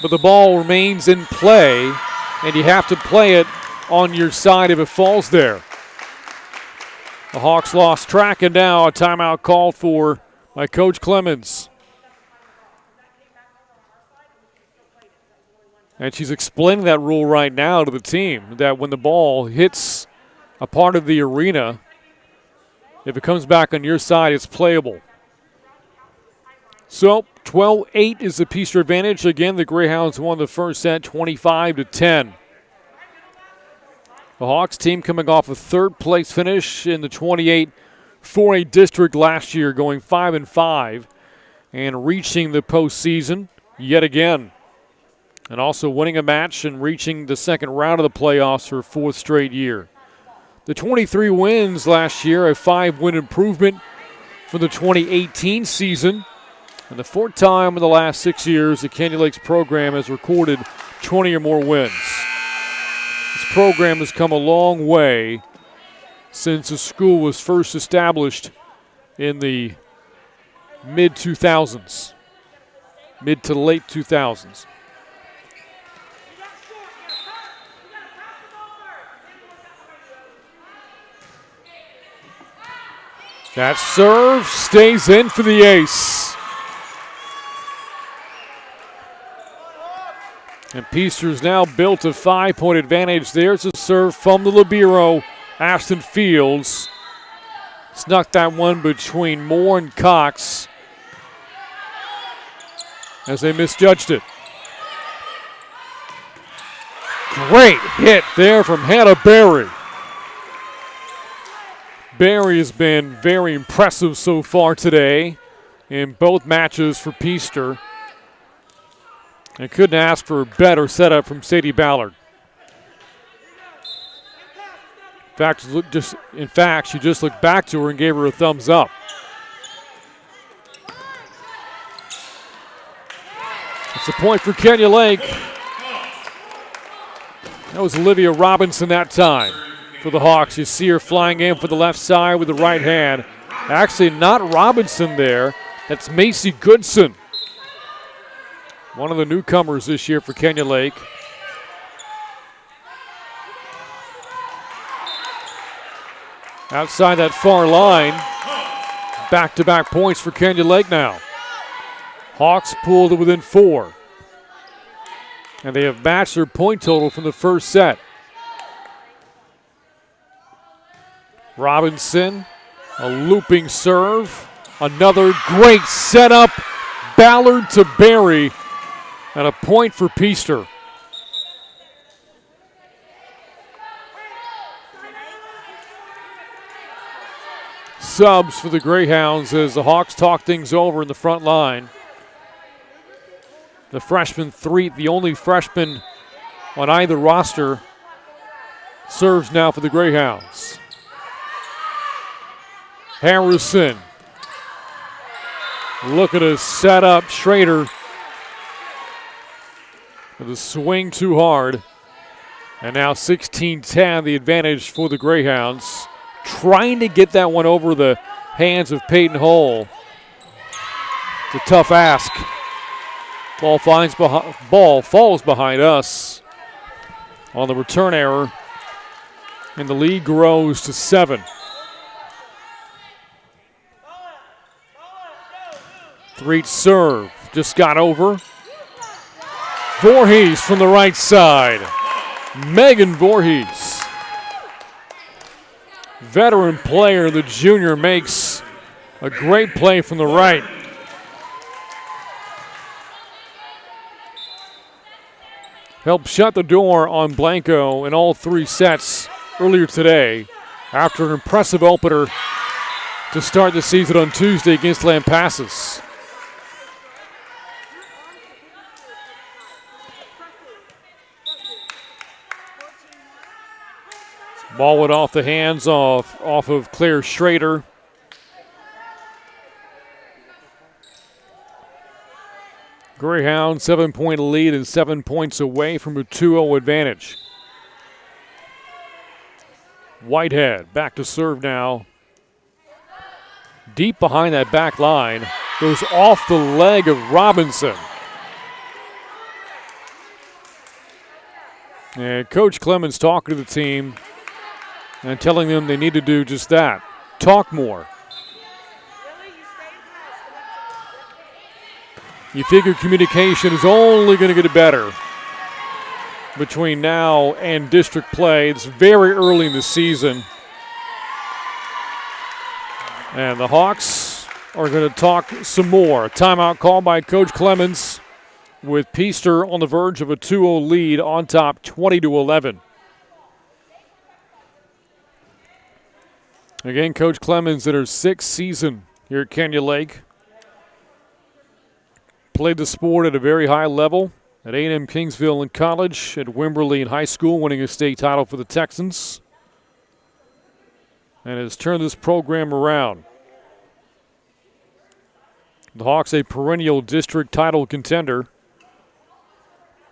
But the ball remains in play, and you have to play it on your side if it falls there. The Hawks lost track, and now a timeout called for by Coach Clemens. And she's explaining that rule right now to the team, that when the ball hits a part of the arena, if it comes back on your side, it's playable. So 12-8 is the Peaster advantage. Again, the Greyhounds won the first set 25-10. The Hawks team coming off a third-place finish in the 28 4A district last year, going 5-5 and reaching the postseason yet again. And also winning a match and reaching the second round of the playoffs for a fourth straight year. The 23 wins last year, a 5-win improvement from the 2018 season. And the fourth time in the last 6 years, the Kenya Lakes program has recorded 20 or more wins. This program has come a long way since the school was first established in the mid-2000s, mid to late 2000s. That serve stays in for the ace. And Peaster's now built a 5-point advantage. There's a serve from the libero, Ashton Fields. Snuck that one between Moore and Cox as they misjudged it. Great hit there from Hannah Berry. Berry has been very impressive so far today in both matches for Peaster. And couldn't ask for a better setup from Sadie Ballard. In fact, she just looked back to her and gave her a thumbs up. It's a point for Kenya Lake. That was Olivia Robinson that time for the Hawks. You see her flying in for the left side with the right hand. Actually, not Robinson there. That's Macy Goodson, one of the newcomers this year for Kenya Lake. Outside that far line. Back-to-back points for Canyon Lake now. Hawks pulled to within 4. And they have matched their point total from the first set. Robinson, a looping serve. Another great setup. Ballard to Barry. And a point for Peaster. Subs for the Greyhounds as the Hawks talk things over in the front line. The freshman the only freshman on either roster, serves now for the Greyhounds. Harrison looking to set up Schrader with a swing too hard. And now 16-10, the advantage for the Greyhounds. Trying to get that one over the hands of Peyton Hull. It's a tough ask. Ball falls behind us on the return error, and the lead grows to 7. Three serve, just got over. Voorhees from the right side. Megan Voorhees. Veteran player, the junior, makes a great play from the right. Helped shut the door on Blanco in all 3 sets earlier today after an impressive opener to start the season on Tuesday against Lampasas. Ball went off the hands off of Claire Schrader. Greyhound 7-point lead and 7 points away from a 2-0 advantage. Whitehead back to serve now. Deep behind that back line. Goes off the leg of Robinson. And Coach Clemens talking to the team and telling them they need to do just that. Talk more. You figure communication is only going to get better between now and district play. It's very early in the season. And the Hawks are going to talk some more. A timeout call by Coach Clemens with Peaster on the verge of a 2-0 lead on top 20-11. Again, Coach Clemens in her 6th season here at Canyon Lake. Played the sport at a very high level at A&M Kingsville in college, at Wimberley in high school, winning a state title for the Texans, and has turned this program around. The Hawks a perennial district title contender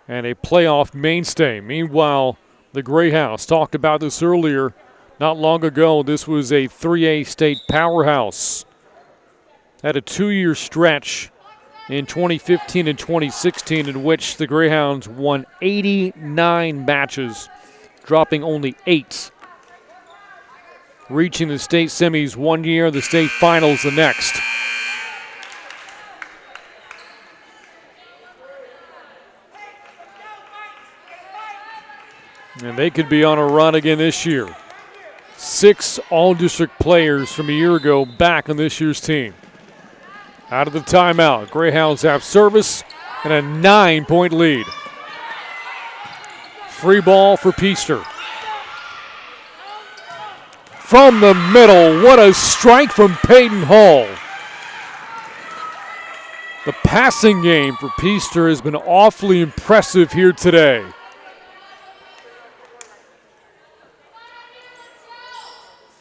and a playoff mainstay. Meanwhile, the Greyhounds, talked about this earlier, not long ago. This was a 3A state powerhouse. Had a 2-year stretch in 2015 and 2016 in which the Greyhounds won 89 matches, dropping only 8. Reaching the state semis one year, the state finals the next. And they could be on a run again this year. 6 all-district players from a year ago back on this year's team. Out of the timeout, Greyhounds have service and a 9-point lead. Free ball for Peaster. From the middle, what a strike from Peyton Hull. The passing game for Peaster has been awfully impressive here today.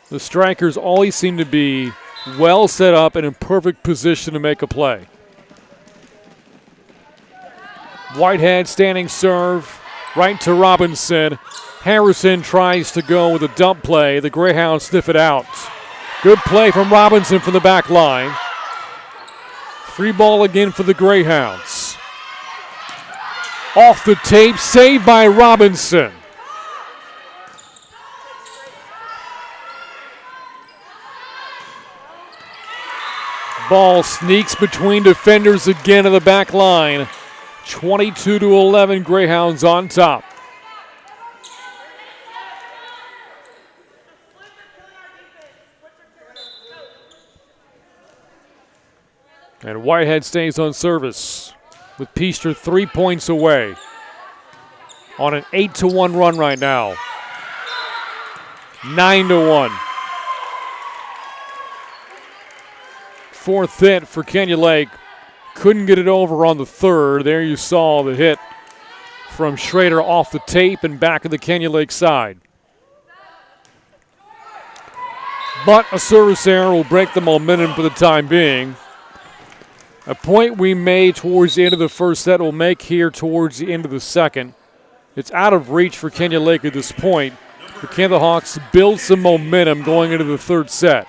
The strikers always seem to be well set up and in perfect position to make a play. Whitehead standing serve, right to Robinson. Harrison tries to go with a dump play. The Greyhounds sniff it out. Good play from Robinson from the back line. Free ball again for the Greyhounds. Off the tape, saved by Robinson. Ball sneaks between defenders again of the back line. 22-11, Greyhounds on top. And Whitehead stays on service with Peaster 3 points away on an 8-1 run right now. 9-1. Fourth hit for Kenya Lake. Couldn't get it over on the third. There you saw the hit from Schrader off the tape and back of the Kenya Lake side. But a service error will break the momentum for the time being. A point we made towards the end of the first set will make here towards the end of the second. It's out of reach for Kenya Lake at this point. But can the Hawks build some momentum going into the third set?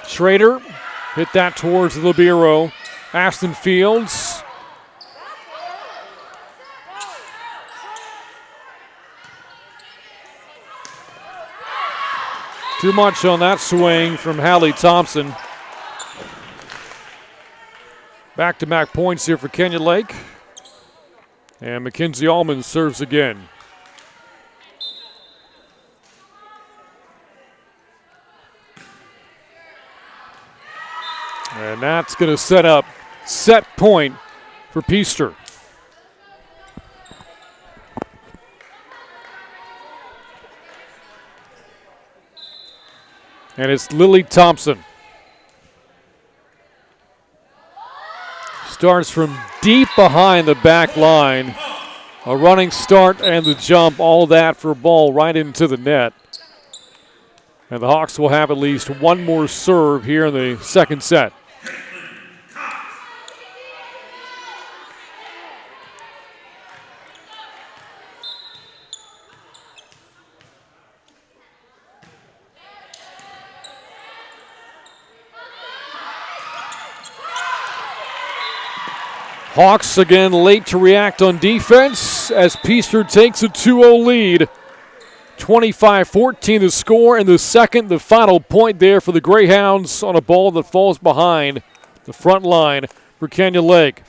Schrader hit that towards the libero. Ashton Fields. Too much on that swing from Hallie Thompson. Back-to-back points here for Kenya Lake. And Mackenzie Allman serves again. And that's going to set up set point for Peaster. And it's Lily Thompson. Starts from deep behind the back line. A running start and the jump, all that for a ball right into the net. And the Hawks will have at least one more serve here in the second set. Hawks again late to react on defense as Peaster takes a 2-0 lead. 25-14 the score in the second. The final point there for the Greyhounds on a ball that falls behind the front line for Kenya Lake.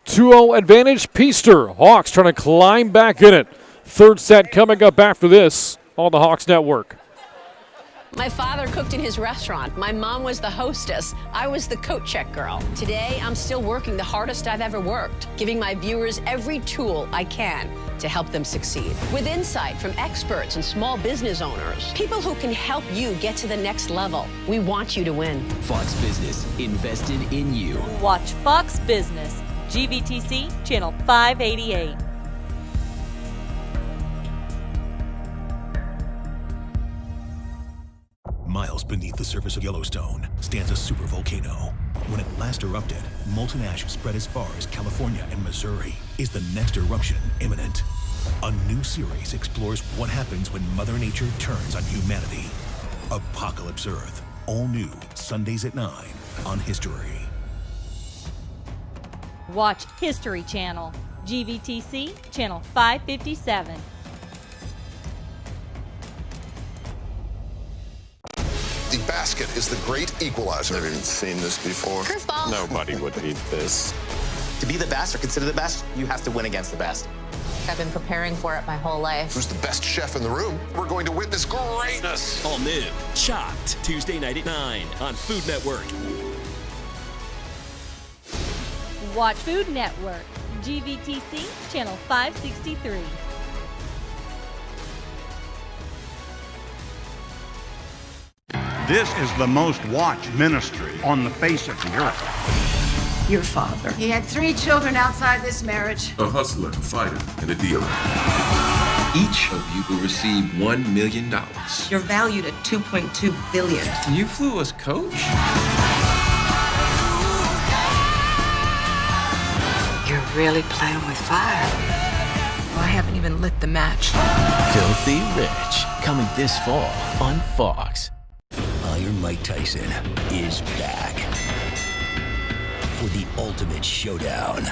2-0 advantage, Peaster. Hawks trying to climb back in it. Third set coming up after this on the Hawks Network. My father cooked in his restaurant. My mom was the hostess. I was the coat check girl. Today, I'm still working the hardest I've ever worked, giving my viewers every tool I can to help them succeed. With insight from experts and small business owners, people who can help you get to the next level. We want you to win. Fox Business, invested in you. Watch Fox Business, GVTC, channel 588. Miles beneath the surface of Yellowstone stands a supervolcano. When it last erupted, molten ash spread as far as California and Missouri. Is the next eruption imminent? A new series explores what happens when Mother Nature turns on humanity. Apocalypse Earth. All new, Sundays at 9 on History. Watch History Channel, GVTC, channel 557. The basket is the great equalizer. Never even seen this before. Curveball. Nobody would beat this. To be the best or consider the best, you have to win against the best. I've been preparing for it my whole life. Who's the best chef in the room? We're going to witness greatness. All new, Chopped, Tuesday night at 9 on Food Network. Watch Food Network, GVTC, channel 563. This is the most watched ministry on the face of the earth. Your father. He had 3 children outside this marriage. A hustler, a fighter, and a dealer. Each of you will receive $1 million. You're valued at $2.2 billion. You flew as coach? You're really playing with fire. Well, I haven't even lit the match. Filthy Rich, coming this fall on Fox. Iron Mike Tyson is back. for the ultimate showdown.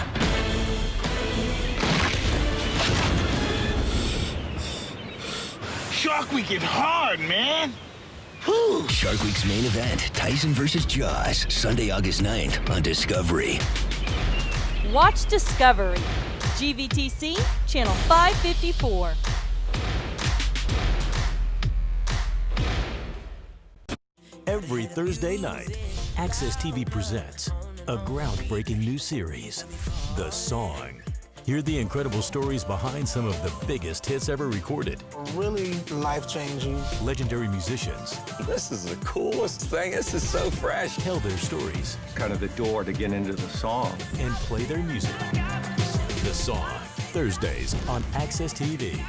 Shark Week is hard, man. Shark Week's main event, Tyson versus Jaws, Sunday, August 9th on Discovery. Watch Discovery. GVTC, Channel 554. Every Thursday night, Access TV presents a groundbreaking new series, The Song. Hear the incredible stories behind some of the biggest hits ever recorded. Really life-changing. Legendary musicians. This is the coolest thing. This is so fresh. Tell their stories. Kind of the door to get into the song. And play their music. The Song, Thursdays on Access TV.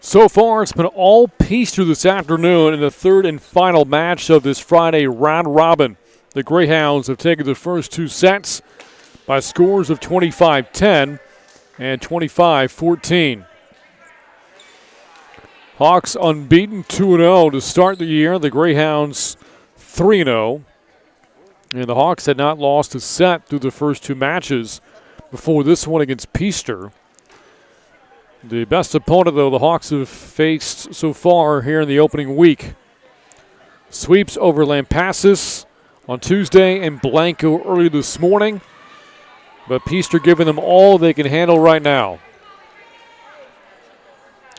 So far, it's been all Peaster this afternoon in the third and final match of this Friday round robin. The Greyhounds have taken the first two sets by scores of 25-10 and 25-14. Hawks unbeaten 2-0 to start the year. The Greyhounds 3-0. And the Hawks had not lost a set through the first two matches before this one against Peaster. The best opponent, though, the Hawks have faced so far here in the opening week. Sweeps over Lampasas on Tuesday and Blanco early this morning. But Peaster giving them all they can handle right now.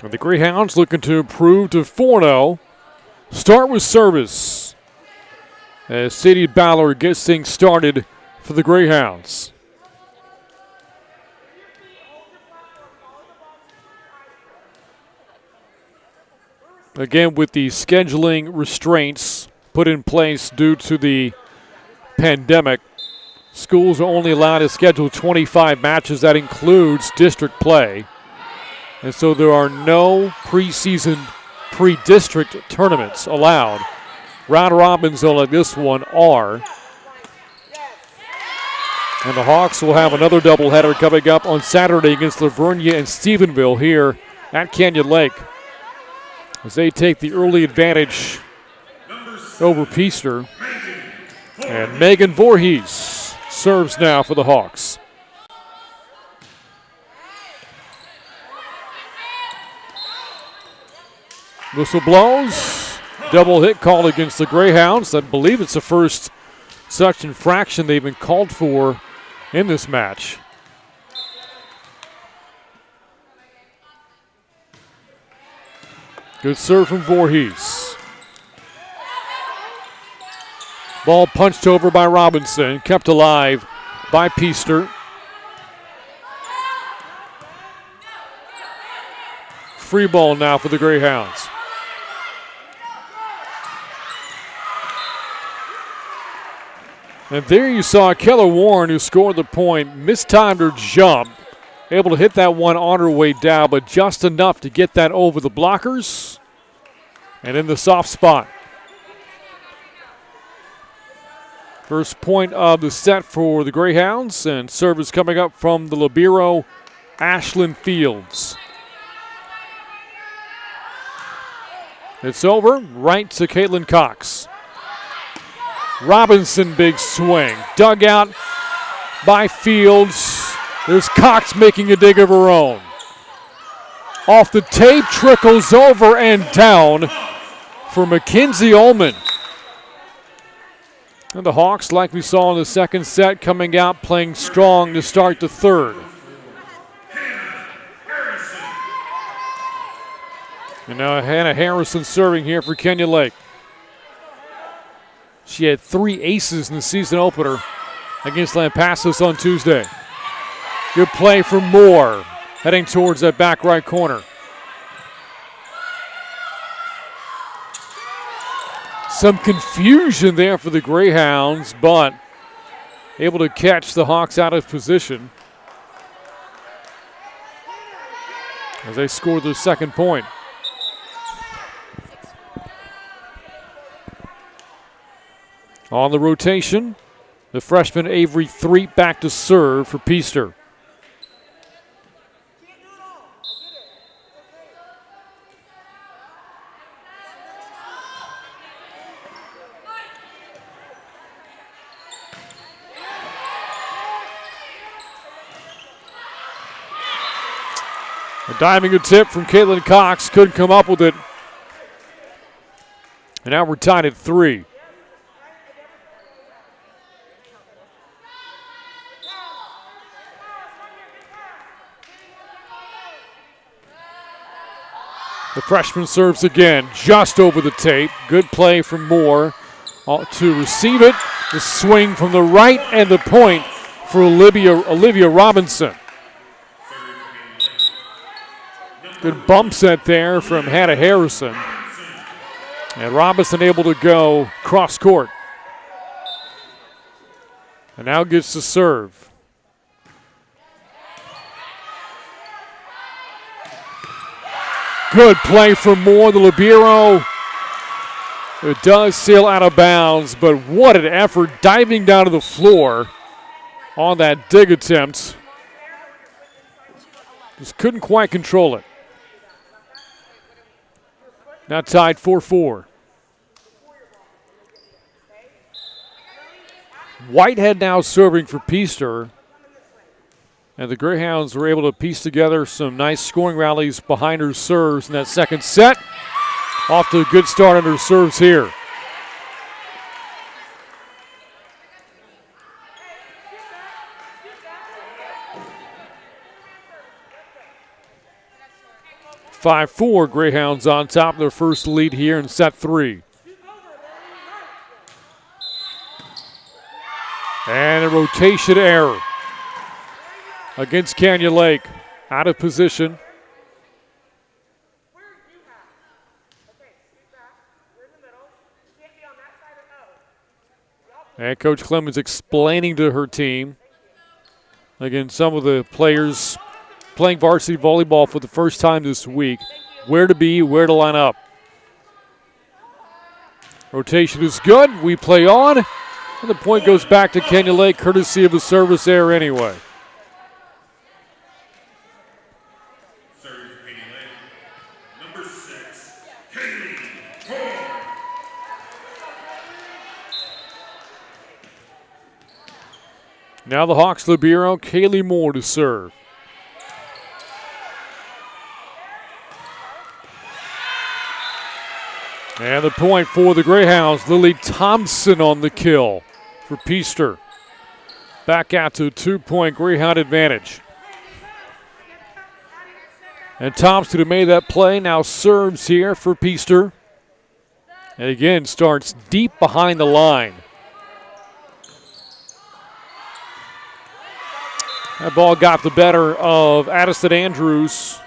And the Greyhounds looking to improve to 4-0. Start with service as Sadie Ballard gets things started for the Greyhounds. Again, with the scheduling restraints put in place due to the pandemic, schools are only allowed to schedule 25 matches. That includes district play. And so there are no preseason, pre-district tournaments allowed. Round robins, though, like this one, are. And the Hawks will have another doubleheader coming up on Saturday against Lavernia and Stephenville here at Canyon Lake, as they take the early advantage over Peaster. And Megan Voorhees serves now for the Hawks. Whistle blows. Double hit called against the Greyhounds. I believe it's the first such infraction they've been called for in this match. Good serve from Voorhees. Ball punched over by Robinson, kept alive by Peaster. Free ball now for the Greyhounds. And there you saw Keller Warren, who scored the point, mistimed her jump. Able to hit that one on her way down, but just enough to get that over the blockers and in the soft spot. First point of the set for the Greyhounds, and service coming up from the libero, Ashlyn Fields. It's over, right to Caitlin Cox. Robinson, big swing. Dug out by Fields. There's Cox making a dig of her own. Off the tape, trickles over and down for Mackenzie Ullman. And the Hawks, like we saw in the second set, coming out playing strong to start the third. And now Hannah Harrison serving here for Kenyon Lake. She had 3 aces in the season opener against Lampasas on Tuesday. Good play for Moore, heading towards that back right corner. Some confusion there for the Greyhounds, but able to catch the Hawks out of position as they score their second point. On the rotation, the freshman Avery Threep back to serve for Peaster. A diving attempt from Caitlin Cox, couldn't come up with it. And now we're tied at 3. The freshman serves again, just over the tape. Good play from Moore to receive it. The swing from the right and the point for Olivia Robinson. Good bump set there from Hannah Harrison. And Robinson able to go cross court. And now gets to serve. Good play from Moore, the libero. It does sail out of bounds, but what an effort diving down to the floor on that dig attempt. Just couldn't quite control it. Now tied 4-4. Whitehead now serving for Peaster. And the Greyhounds were able to piece together some nice scoring rallies behind her serves in that second set. Off to a good start on her serves here. (5-4) Greyhounds on top of their first lead here in set 3. And a rotation error against Canyon Lake. Out of position. And Coach Clemens explaining to her team. Again, some of the players playing varsity volleyball for the first time this week. Where to be, where to line up. Rotation is good. We play on. And the point goes back to Canyon Lake, courtesy of a service error anyway. Now the Hawks libero, Kaylee Moore to serve. And the point for the Greyhounds, Lily Thompson on the kill for Peaster. Back out to a 2-point Greyhound advantage. And Thompson, who made that play, now serves here for Peaster. And again, starts deep behind the line. That ball got the better of Addison Andrews,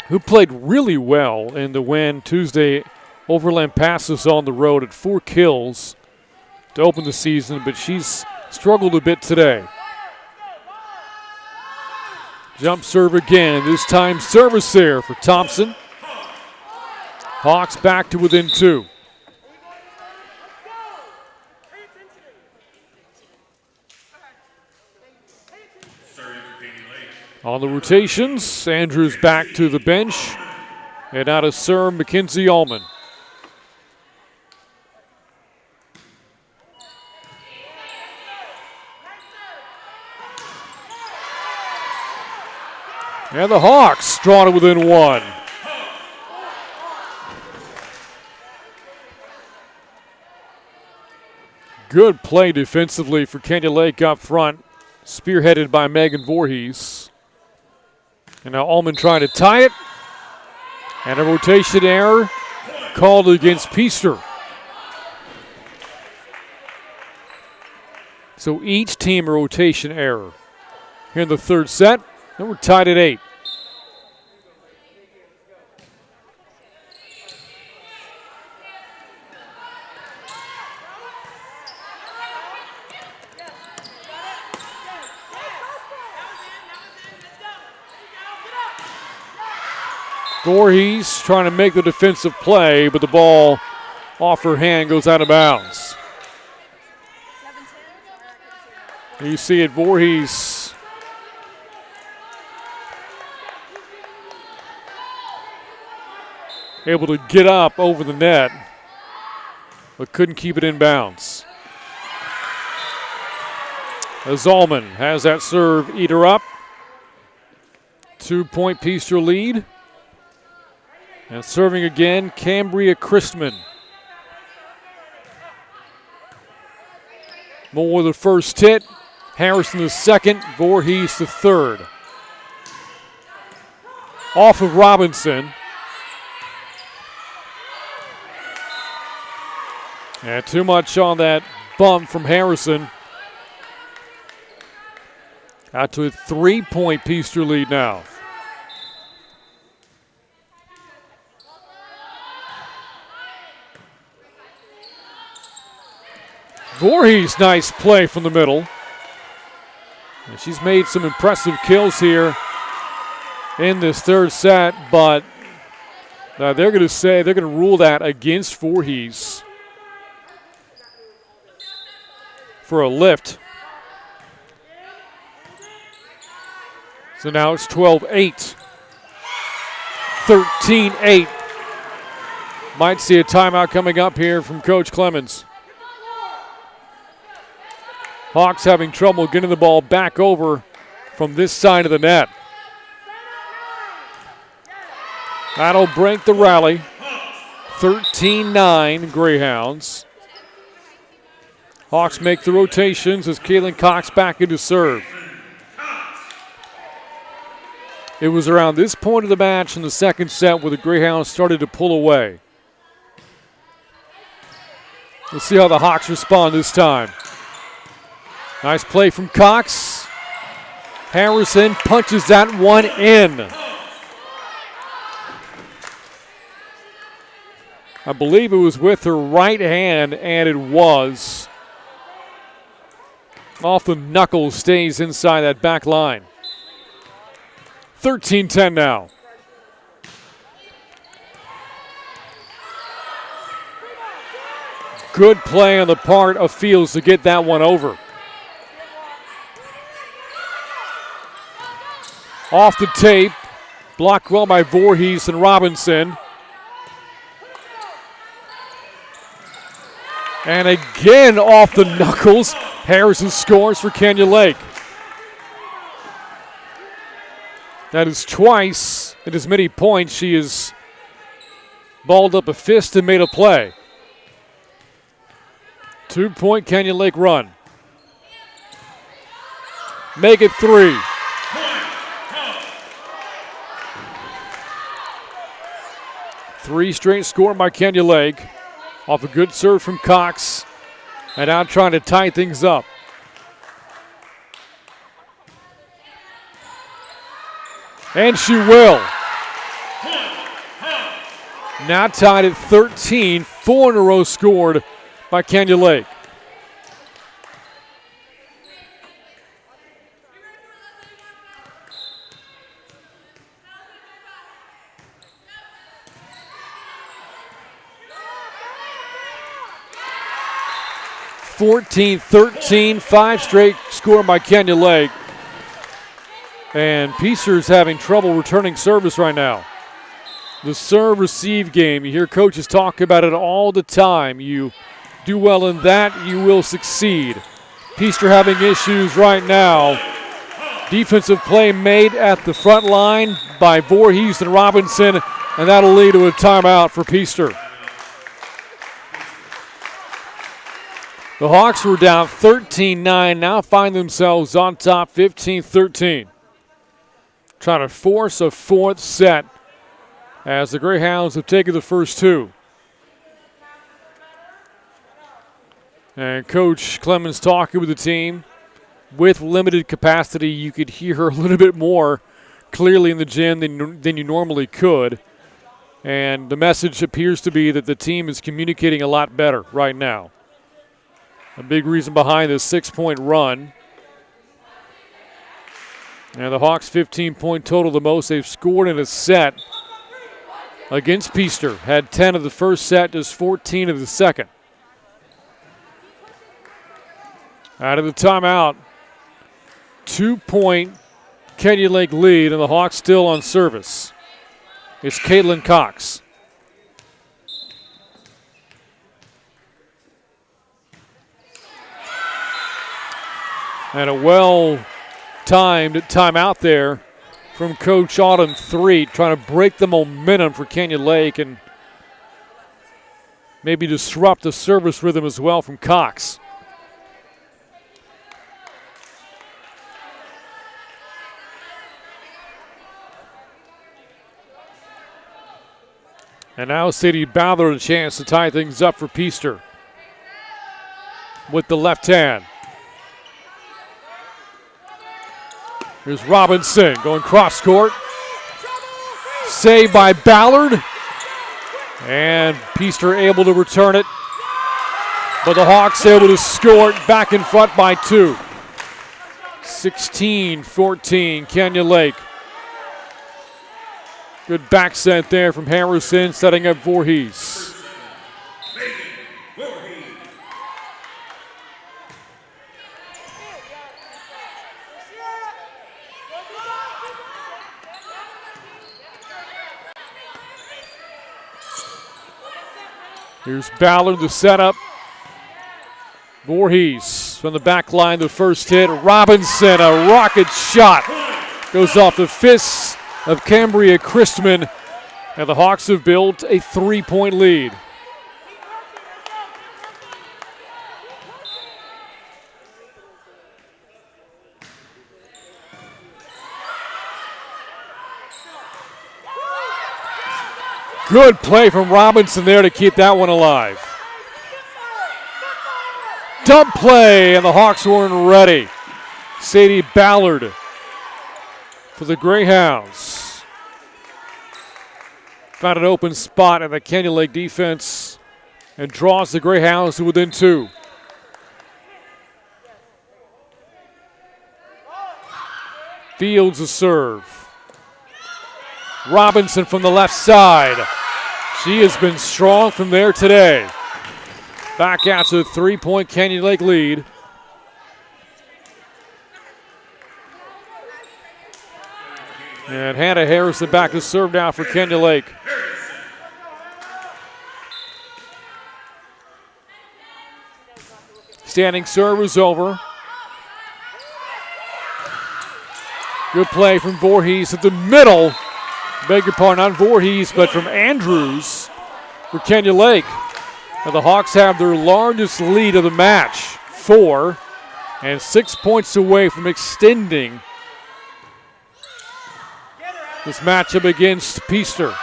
who played really well in the win Tuesday over Lampasas on the road at 4 kills to open the season, but she's struggled a bit today. Jump serve again, this time service there for Thompson. Hawks back to within 2. On the rotations, Andrews back to the bench. And out of serve, Mackenzie Allman. And the Hawks drawn it within 1. Good play defensively for Canyon Lake up front, spearheaded by Megan Voorhees. And now Allman trying to tie it. And a rotation error called against Peaster. So each team a rotation error here in the third set. And we're tied at 8. Voorhees trying to make the defensive play, but the ball off her hand goes out of bounds. You see it, Voorhees able to get up over the net, but couldn't keep it in bounds. As Allman has that serve eat her up. 2-point Peaster lead. And serving again, Cambria Christman. Moore the first hit, Harrison the second, Voorhees the third. Off of Robinson. And too much on that bump from Harrison. Out to a 3-point Peaster lead now. Voorhees, nice play from the middle. And she's made some impressive kills here in this third set, but they're going to rule that against Voorhees for a lift. So now it's 12-8. 13-8. Might see a timeout coming up here from Coach Clemens. Hawks having trouble getting the ball back over from this side of the net. That'll break the rally. 13-9 Greyhounds. Hawks make the rotations as Caitlin Cox back into serve. It was around this point of the match in the second set where the Greyhounds started to pull away. We'll see how the Hawks respond this time. Nice play from Cox. Harrison punches that one in. I believe it was with her right hand, and it was. Off the knuckles, stays inside that back line. 13-10 now. Good play on the part of Fields to get that one over. Off the tape, blocked well by Voorhees and Robinson. And again off the knuckles, Harrison scores for Kenya Lake. That is twice in as many points she has balled up a fist and made a play. 2-point Kenya Lake run. Make it 3. Three straight score by Kenya Lake. Off a good serve from Cox. And now trying to tie things up. And she will. Now tied at 13. 4 in a row scored by Kenya Lake. (14-13), 5 straight scored by Kenya Lake. And Peaster's having trouble returning service right now. The serve-receive game, you hear coaches talk about it all the time. You do well in that, you will succeed. Peaster having issues right now. Defensive play made at the front line by Voorhees and Robinson, and that'll lead to a timeout for Peaster. The Hawks were down 13-9, now find themselves on top 15-13. Trying to force a fourth set as the Greyhounds have taken the first 2. And Coach Clemens talking with the team. With limited capacity, you could hear her a little bit more clearly in the gym than you normally could. And the message appears to be that the team is communicating a lot better right now. A big reason behind this 6-point run. And the Hawks 15-point total, the most they've scored in a set against Peaster. Had 10 of the first set, just 14 of the second. Out of the timeout, 2-point Kenya Lake lead, and the Hawks still on service. It's Caitlin Cox. And a well-timed timeout there from Coach Autumn Threet, trying to break the momentum for Canyon Lake and maybe disrupt the service rhythm as well from Cox. And now Sadie Ballard a chance to tie things up for Peaster with the left hand. Here's Robinson going cross court. Saved by Ballard. And Peaster able to return it. But the Hawks able to score it back in front by 2. 16-14, Canyon Lake. Good back set there from Harrison, setting up Voorhees. Here's Ballard, the setup. Voorhees from the back line, the first hit. Robinson, a rocket shot. Goes off the fists of Cambria Christman, and the Hawks have built a 3-point lead. Good play from Robinson there to keep that one alive. Dump play, and the Hawks weren't ready. Sadie Ballard for the Greyhounds. Found an open spot in the Canyon Lake defense and draws the Greyhounds to within 2. Fields a serve. Robinson from the left side. She has been strong from there today. Back out to a 3-point Canyon Lake lead. And Hannah Harrison back to serve now for Canyon Lake. Standing serve is over. Good play from Voorhees at the middle. Beg your pardon, not Voorhees, but from Andrews for Canyon Lake. And the Hawks have their largest lead of the match, 4, and 6 points away from extending this matchup against Peaster.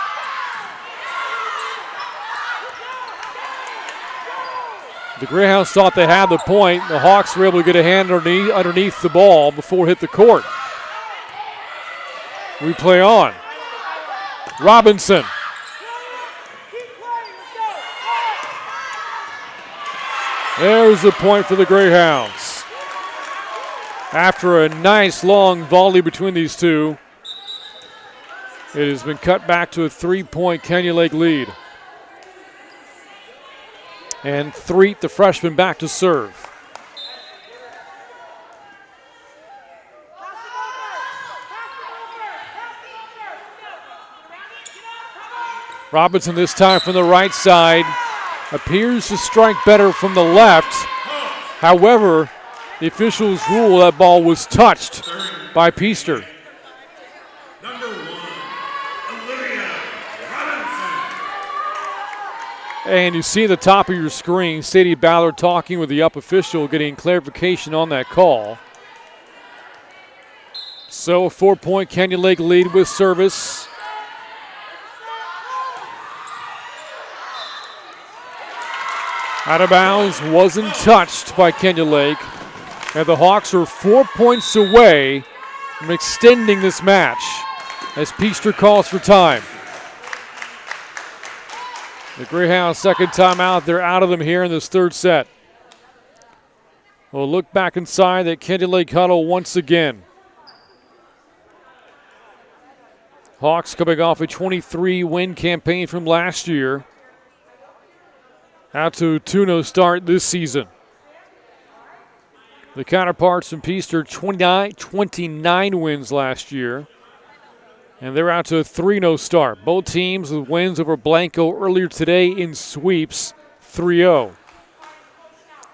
The Greyhounds thought they had the point. The Hawks were able to get a hand underneath the ball before it hit the court. We play on. Robinson. There's the point for the Greyhounds. After a nice long volley between these two, it has been cut back to a 3-point Canyon Lake lead. And Threet, the freshman, back to serve. Robinson this time from the right side. Appears to strike better from the left. However, the officials rule that ball was touched by Peaster. And you see at the top of your screen, Sadie Ballard talking with the up official, getting clarification on that call. So a 4-point Canyon Lake lead with service. Out of bounds, wasn't touched by Canyon Lake. And the Hawks are 4 points away from extending this match as Peaster calls for time. The Greyhounds' second timeout. They're out of them here in this third set. We'll look back inside that Canyon Lake huddle once again. Hawks coming off a 23-win campaign from last year. Out to a 2-0 start this season. The counterparts from Peaster, 29 wins last year. And they're out to a 3-0 start. Both teams with wins over Blanco earlier today in sweeps, 3-0.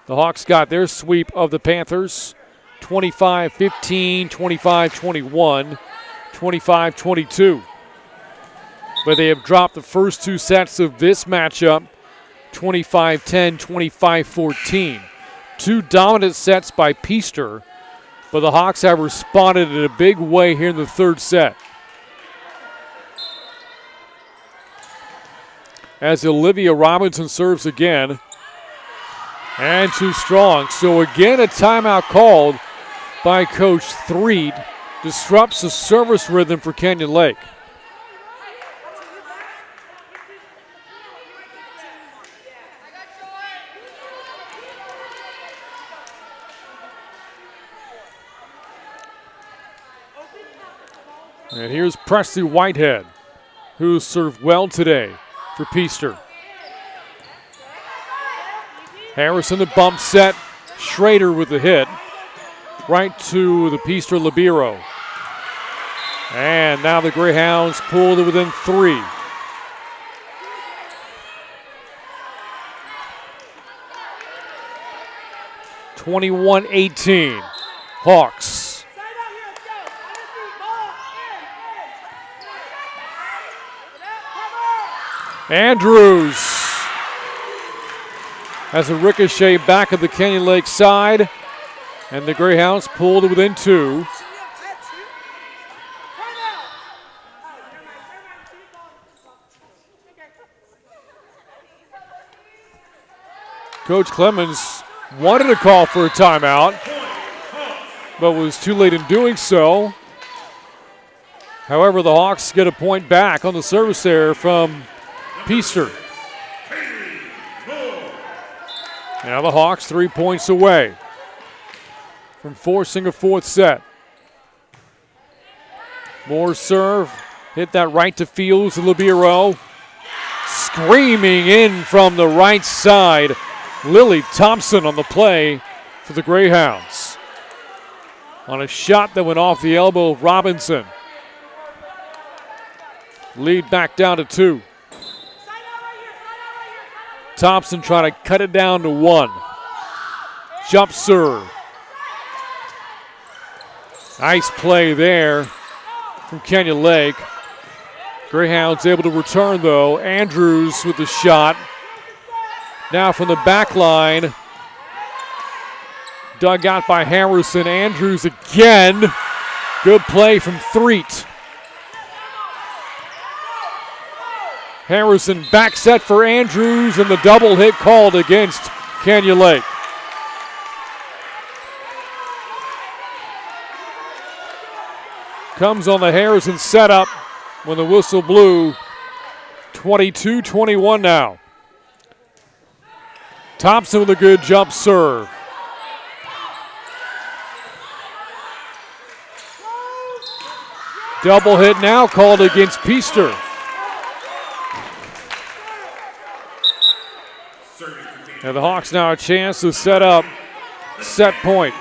The Hawks got their sweep of the Panthers, 25-15, 25-21. 25-22. But they have dropped the first two sets of this matchup, 25-10, 25-14. Two dominant sets by Peaster, but the Hawks have responded in a big way here in the third set. As Olivia Robinson serves again, and too strong. So again, a timeout called by Coach Threed. Disrupts the service rhythm for Canyon Lake. And here's Presley Whitehead, who served well today for Peaster. Harrison the bump set. Schrader with the hit. Right to the Peaster libero. And now the Greyhounds pull to within 3. (21-18) Hawks. Andrews has a ricochet back of the Canyon Lake side, and the Greyhounds pull to within 2. Coach Clemens wanted to call for a timeout, but was too late in doing so. However, the Hawks get a point back on the service there from Peaster. Now the Hawks 3 points away from forcing a fourth set. More serve, hit that right to Fields, the libero. Screaming in from the right side, Lily Thompson on the play for the Greyhounds. On a shot that went off the elbow of Robinson. Lead back down to 2. Thompson trying to cut it down to 1. Jump serve. Nice play there from Canyon Lake. Greyhounds able to return though. Andrews with the shot. Now from the back line. Dug out by Harrison. Andrews again. Good play from Threet. Harrison back set for Andrews, and the double hit called against Canyon Lake. Comes on the Harrison setup when the whistle blew. 22-21 now. Thompson with a good jump serve. Double hit now called against Peaster. And the Hawks now a chance to set up set point.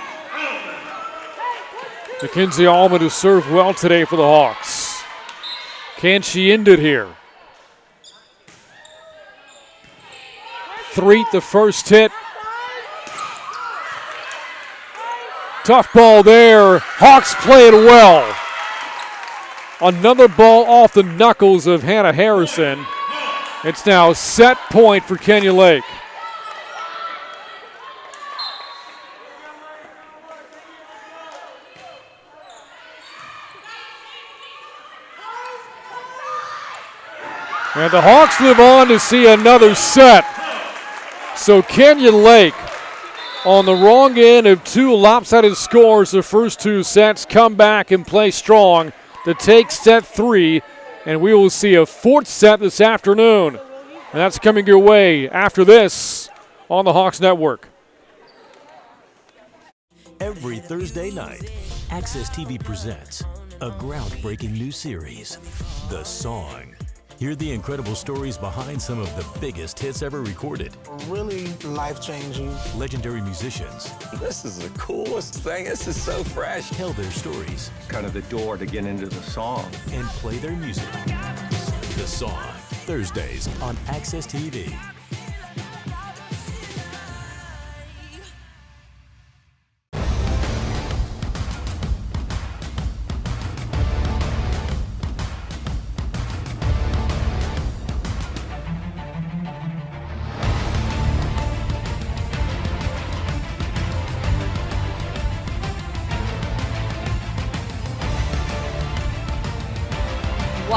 Mackenzie Allman has served well today for the Hawks. Can she end it here? Threet the first hit. Tough ball there. Hawks play it well. Another ball off the knuckles of Hannah Harrison. It's now set point for Canyon Lake. And the Hawks live on to see another set. So Canyon Lake on the wrong end of 2 lopsided scores the first 2 sets, come back and play strong to take set 3, and we will see a 4th set this afternoon. And that's coming your way after this on the Hawks Network. Every Thursday night, Access TV presents a groundbreaking new series, The Song. Hear the incredible stories behind some of the biggest hits ever recorded. Really life-changing. Legendary musicians. This is the coolest thing. This is so fresh. Tell their stories. Kind of the door to get into the song. And play their music. The Song. Thursdays on Access TV.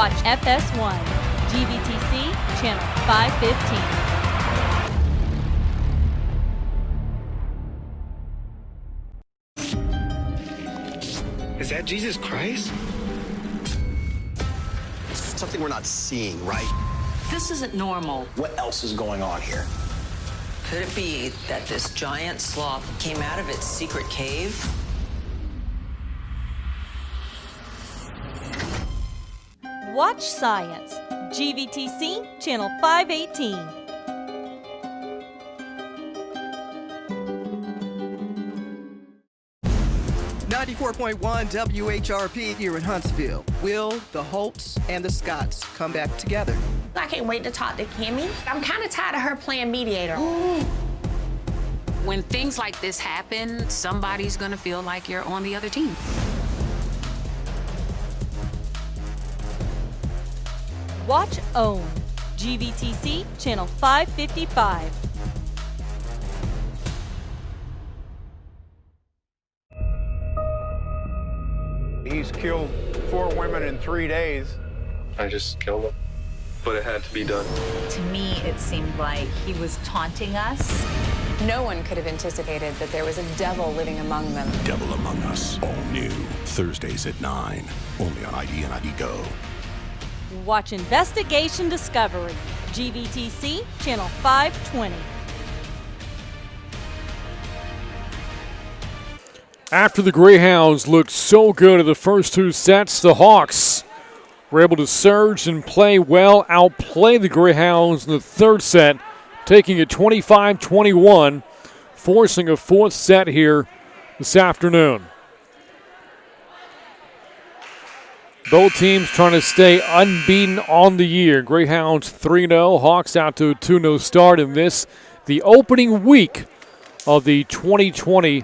Watch FS1, GVTC, channel 515. Is that Jesus Christ? Something we're not seeing, right? This isn't normal. What else is going on here? Could it be that this giant sloth came out of its secret cave? Watch Science, GVTC, channel 518. .1 WHRP here in Huntsville. Will, the Holts, and the Scotts come back together? I can't wait to talk to Kimmy. I'm kind of tired of her playing mediator. When things like this happen, somebody's gonna feel like you're on the other team. Watch OWN, GVTC, channel 555. He's killed 4 women in 3 days. I just killed him, but it had to be done. To me, it seemed like he was taunting us. No one could have anticipated that there was a devil living among them. Devil Among Us, all new, Thursdays at 9, only on ID and ID Go. Watch Investigation Discovery, GVTC, channel 520. After the Greyhounds looked so good in the first 2 sets, the Hawks were able to surge and play well, outplay the Greyhounds in the 3rd set, taking it 25-21, forcing a 4th set here this afternoon. Both teams trying to stay unbeaten on the year. Greyhounds 3-0, Hawks out to a 2-0 start in this, the opening week of the 2020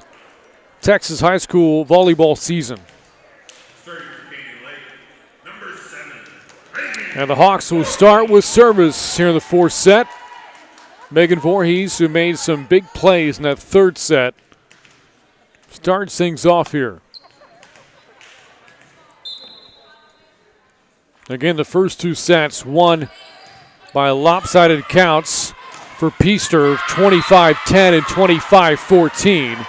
Texas high school volleyball season. And the Hawks will start with service here in the 4th set. Megan Voorhees, who made some big plays in that 3rd set, starts things off here. Again, the first 2 sets won by lopsided counts for Peaster, 25-10 and 25-14.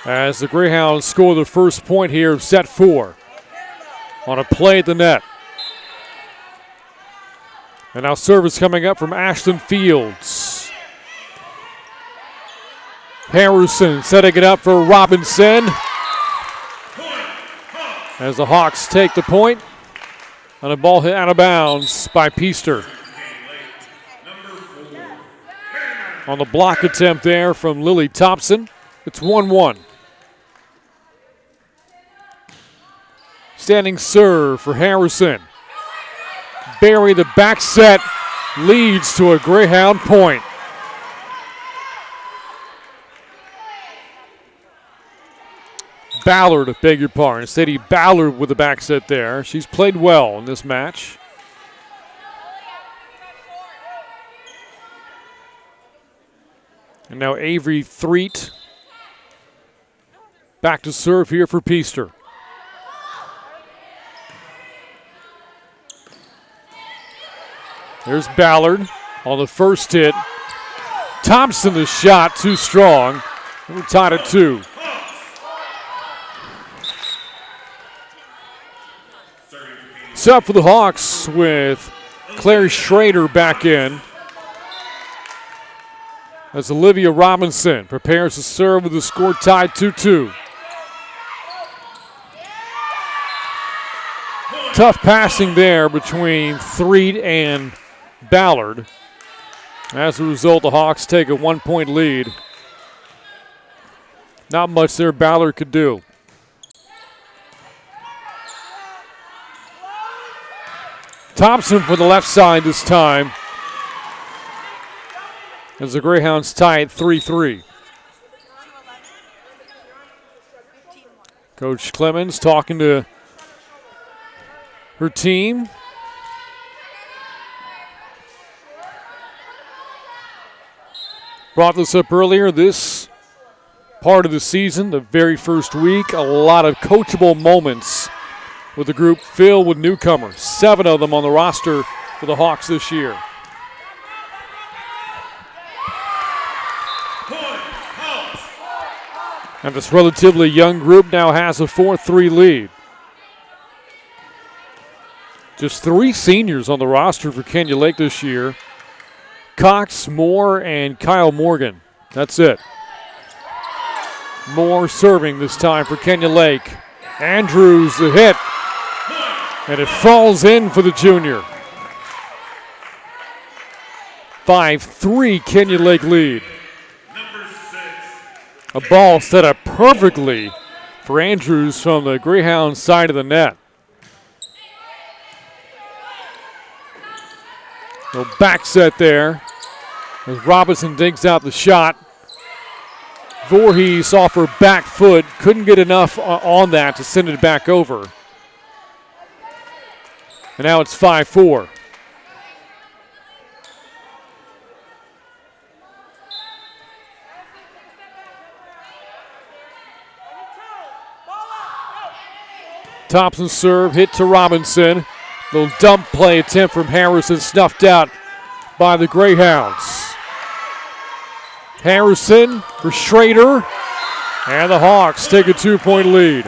As the Greyhounds score the first point here of set 4 on a play at the net. And now service coming up from Ashton Fields. Harrison setting it up for Robinson. As the Hawks take the point on a ball hit out of bounds by Peaster. On the block attempt there from Lily Thompson, it's 1-1. Standing serve for Harrison. Barry, the back set, leads to a Greyhound point. Ballard, beg your pardon. Sadie Ballard with the back set there. She's played well in this match. And now Avery Threet back to serve here for Peaster. There's Ballard on the first hit. Thompson, the shot, too strong. We're tied at 2. Sub for the Hawks with Claire Schrader back in. As Olivia Robinson prepares to serve with the score tied 2-2. Tough passing there between Threet and Ballard. As a result, the Hawks take a 1-point lead. Not much there Ballard could do. Thompson for the left side this time. As the Greyhounds tie at 3-3. Coach Clemens talking to her team. Brought this up earlier, this part of the season, the very first week, a lot of coachable moments with a group filled with newcomers, 7 of them on the roster for the Hawks this year. And this relatively young group now has a 4-3 lead. Just 3 seniors on the roster for Kenya Lake this year. Cox, Moore, and Kyle Morgan. That's it. Moore serving this time for Kenya Lake. Andrews the hit. And it falls in for the junior. 5-3 Kenya Lake lead. A ball set up perfectly for Andrews from the Greyhound side of the net. No back set there as Robinson digs out the shot. Voorhees off her back foot. Couldn't get enough on that to send it back over. And now it's 5-4. Thompson serve, hit to Robinson. Little dump play attempt from Harrison, snuffed out by the Greyhounds. Harrison for Schrader, and the Hawks take a 2-point lead.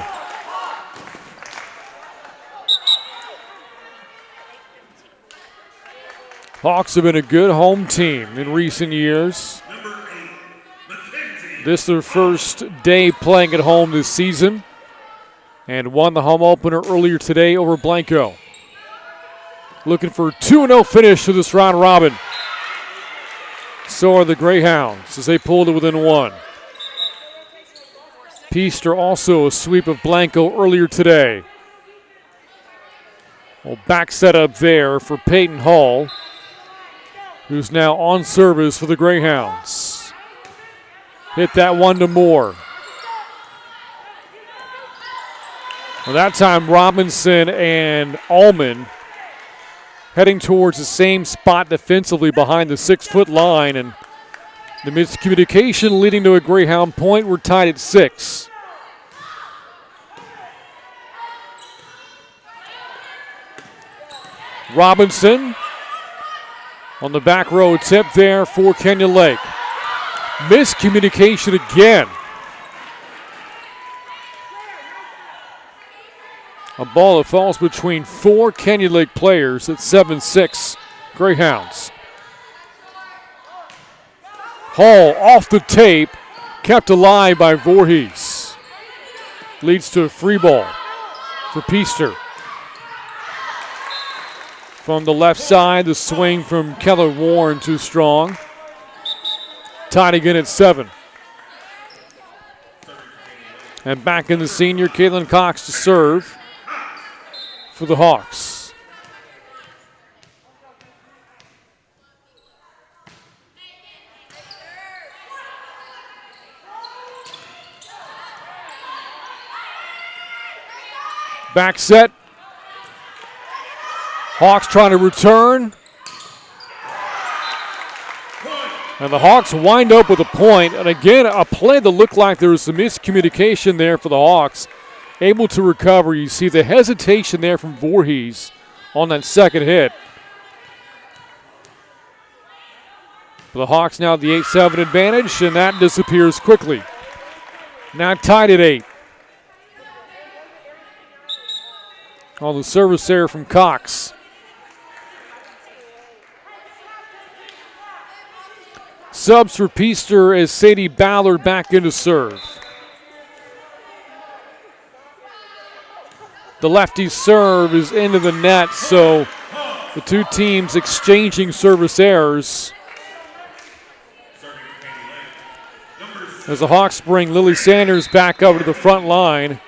Hawks have been a good home team in recent years. This is their first day playing at home this season, and won the home opener earlier today over Blanco. Looking for a 2-0 finish to this round robin. So are the Greyhounds as they pulled it within 1. Peaster also a sweep of Blanco earlier today. Well, back set up there for Peyton Hall, who's now on service for the Greyhounds. Hit that one to Moore. Well, that time Robinson and Allman heading towards the same spot defensively behind the 6-foot line, and the miscommunication leading to a Greyhound point. We're tied at 6. Robinson on the back row tip there for Kenya Lake. Miscommunication again. A ball that falls between 4 Kenya Lake players at 7-6 Greyhounds. Hall off the tape, kept alive by Voorhees. Leads to a free ball for Peaster. From the left side, the swing from Keller Warren too strong. Tied again at 7. And back in the senior, Caitlin Cox to serve for the Hawks. Back set. Hawks trying to return. And the Hawks wind up with a point. And again, a play that looked like there was some miscommunication there for the Hawks. Able to recover. You see the hesitation there from Voorhees on that second hit. For the Hawks now the 8-7 advantage, and that disappears quickly. Now tied at 8. On the service there from Cox. Subs for Peaster as Sadie Ballard back into serve. The lefty serve is into the net, so the two teams exchanging service errors. As the Hawks bring Lily Sanders back over to the front line,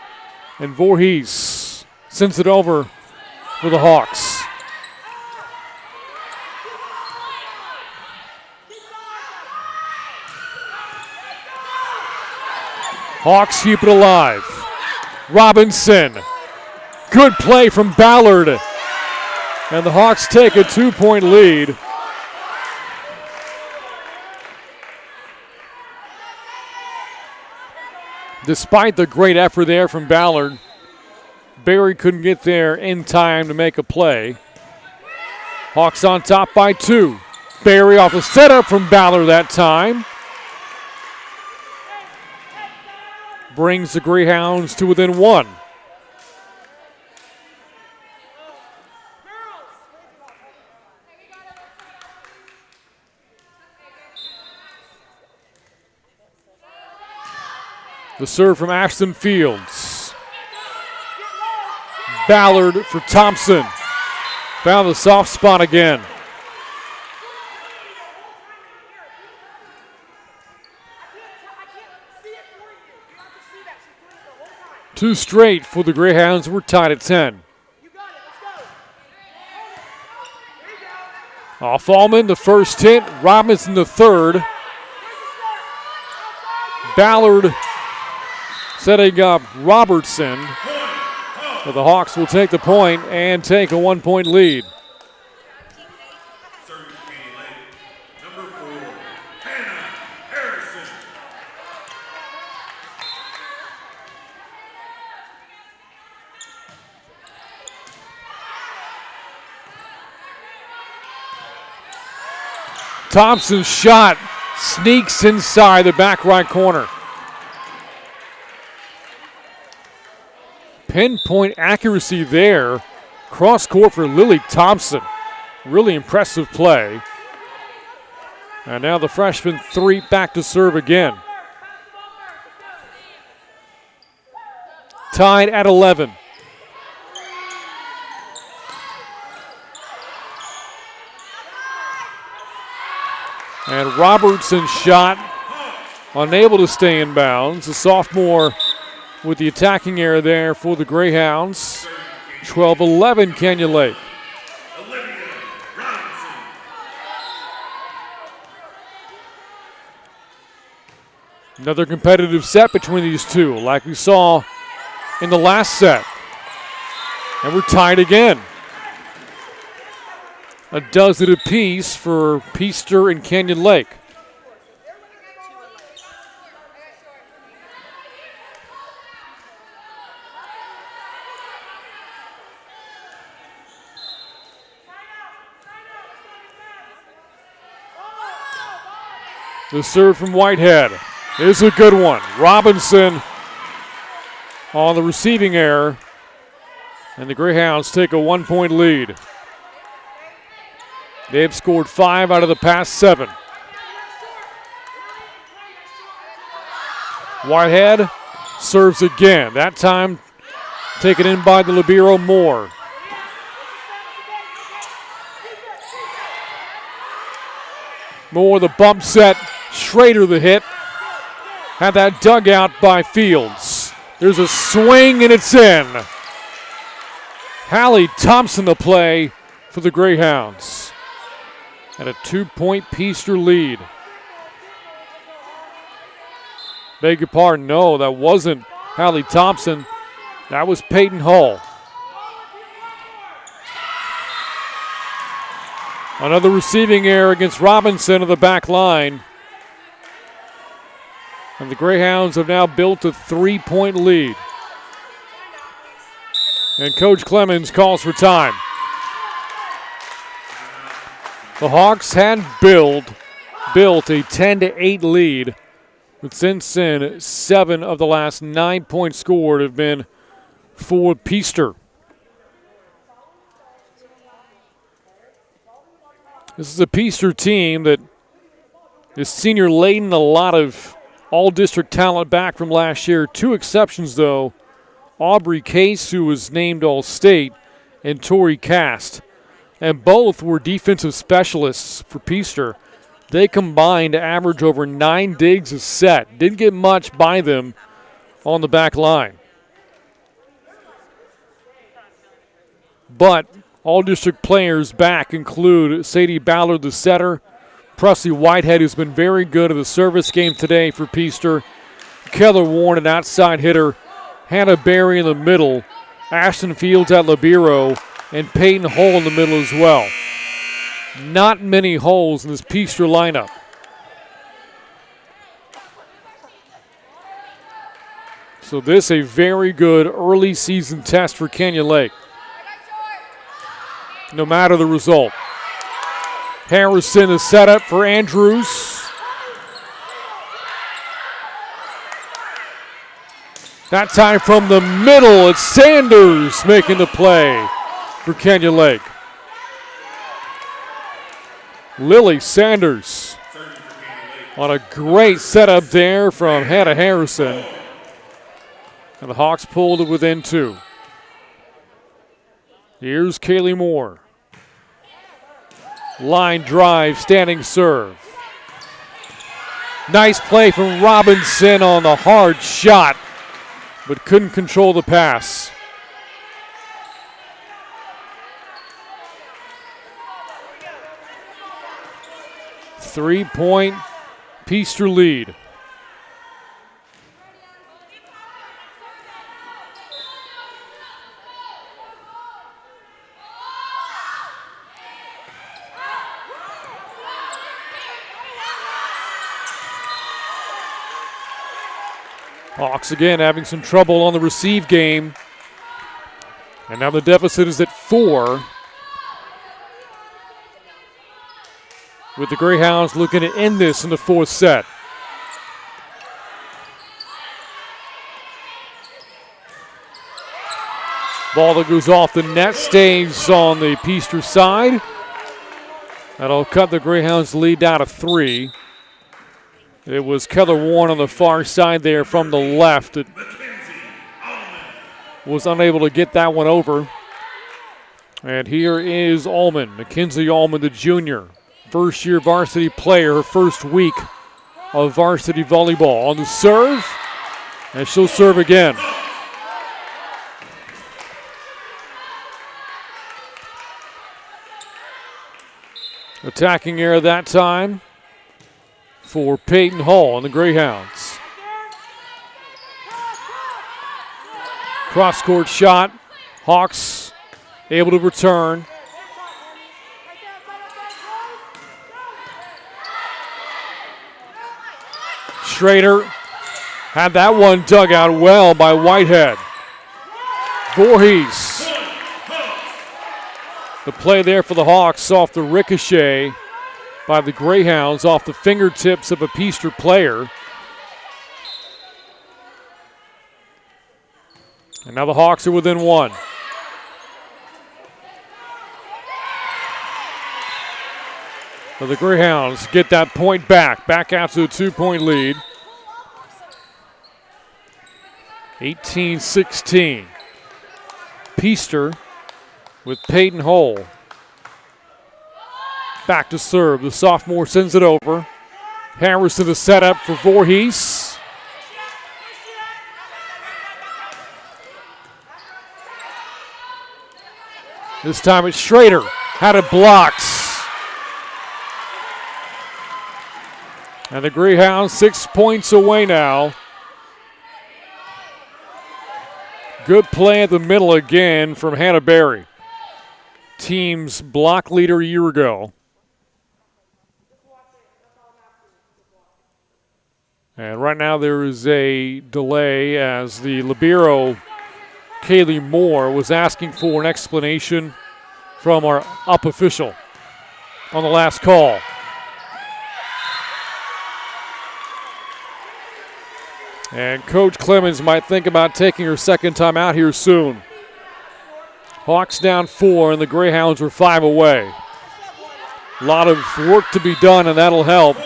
and Voorhees sends it over for the Hawks. Hawks keep it alive. Robinson. Good play from Ballard. And the Hawks take a 2-point lead. Despite the great effort there from Ballard, Barry couldn't get there in time to make a play. Hawks on top by 2. Barry off the setup from Ballard that time. Brings the Greyhounds to within 1. The serve from Ashton Fields. Ballard for Thompson. Found the soft spot again. Two straight for the Greyhounds. We're tied at 10. Off Allman, the first hit. Robinson, the third. Ballard setting up Robertson. But the Hawks will take the point and take a 1-point lead. Thompson's shot sneaks inside the back right corner. Pinpoint accuracy there. Cross court for Lily Thompson. Really impressive play. And now the freshman 3 back to serve again. Tied at 11. And Robertson's shot unable to stay in bounds. The sophomore with the attacking error there for the Greyhounds. 12-11 Canyon Lake. Another competitive set between these two, like we saw in the last set. And we're tied again. A dozen apiece for Peaster and Canyon Lake. The serve from Whitehead is a good one. Robinson on the receiving error, and the Greyhounds take a 1-point lead. They've scored 5 out of the past 7. Whitehead serves again, that time taken in by the libero Moore. Moore, the bump set. Schrader the hit. Had that dug out by Fields. There's a swing and it's in. Hallie Thompson the play for the Greyhounds. At a 2-point Peaster lead. Beg your pardon, no, that wasn't Hallie Thompson. That was Peyton Hull. Another receiving error against Robinson of the back line. And the Greyhounds have now built a 3-point lead. And Coach Clemens calls for time. The Hawks had built a 10-8 lead, but since then, 7 of the last 9 points scored have been for Peaster. This is a Peaster team that is senior laden, a lot of all-district talent back from last year. 2 exceptions, though. Aubrey Case, who was named All-State, and Tori Cast. And both were defensive specialists for Peaster. They combined to average over 9 digs a set. Didn't get much by them on the back line. But all-district players back include Sadie Ballard, the setter, Presley Whitehead, who's been very good at the service game today for Peaster, Keller Warren, an outside hitter, Hannah Berry in the middle, Ashton Fields at libero, and Peyton Hull in the middle as well. Not many holes in this Peaster lineup. So this a very good early season test for Canyon Lake, no matter the result. Harrison is set up for Andrews. That time from the middle, it's Sanders making the play for Canyon Lake. Lily Sanders on a great setup there from Hannah Harrison. And the Hawks pulled it within 2. Here's Kaylee Moore. Line drive, standing serve. Nice play from Robinson on the hard shot, but couldn't control the pass. Three-point Peaster lead. Hawks again having some trouble on the receive game. And now the deficit is at 4. With the Greyhounds looking to end this in the 4th set. Ball that goes off the net stays on the Peaster side. That'll cut the Greyhounds' lead down to 3. It was Keller Warren on the far side there from the left that was unable to get that one over. And here is Allman, Mackenzie Allman, the junior. First-year varsity player, her first week of varsity volleyball. On the serve, and she'll serve again. Attacking error that time for Peyton Hall and the Greyhounds. Cross-court shot. Hawks able to return. Schrader had that one dug out well by Whitehead. Voorhees. The play there for the Hawks off the ricochet by the Greyhounds off the fingertips of a Peaster player. And now the Hawks are within 1. So the Greyhounds get that point back out to a 2-point lead. 18-16. Peaster with Peyton Hull. Back to serve. The sophomore sends it over. Harrison is set up for Voorhees. This time it's Schrader. Had it blocked. And the Greyhounds 6 points away now. Good play at the middle again from Hannah Berry. Team's block leader a year ago. And right now there is a delay as the libero, Kaylee Moore, was asking for an explanation from our up official on the last call. And Coach Clemens might think about taking her second time out here soon. Hawks down 4, and the Greyhounds are 5 away. A lot of work to be done, and that'll help.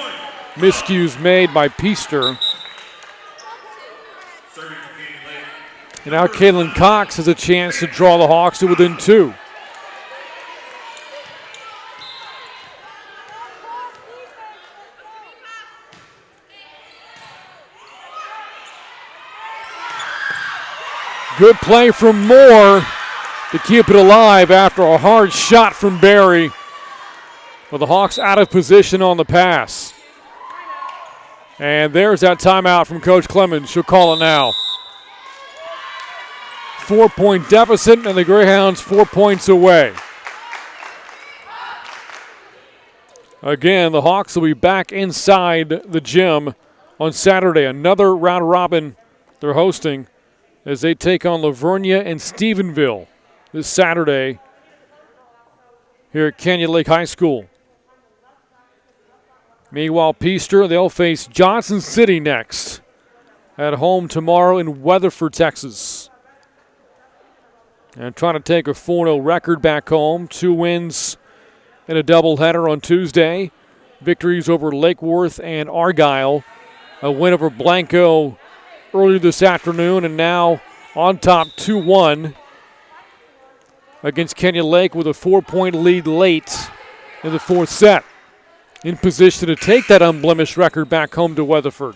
Miscues made by Peaster. And now Kaylin Cox has a chance to draw the Hawks to within 2. Good play from Moore to keep it alive after a hard shot from Berry. But the Hawks out of position on the pass. And there's that timeout from Coach Clemens. She'll call it now. 4-point deficit, and the Greyhounds 4 points away. Again, the Hawks will be back inside the gym on Saturday. Another round robin they're hosting as they take on Lavernia and Stephenville this Saturday here at Canyon Lake High School. Meanwhile, Peaster, they'll face Johnson City next at home tomorrow in Weatherford, Texas. And trying to take a 4-0 record back home. 2 wins in a doubleheader on Tuesday. Victories over Lake Worth and Argyle. A win over Blanco earlier this afternoon, and now on top 2-1 against Canyon Lake with a 4-point lead late in the 4th set. In position to take that unblemished record back home to Weatherford.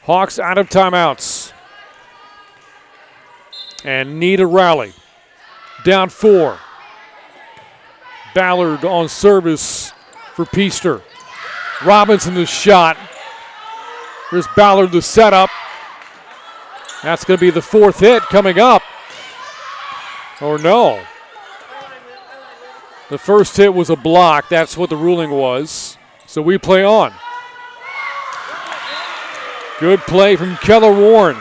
Hawks out of timeouts. And need a rally. Down 4. Ballard on service for Peaster. Robinson the shot. Here's Ballard the setup. That's going to be the 4th hit coming up. Or no. The first hit was a block. That's what the ruling was. So we play on. Good play from Keller Warren.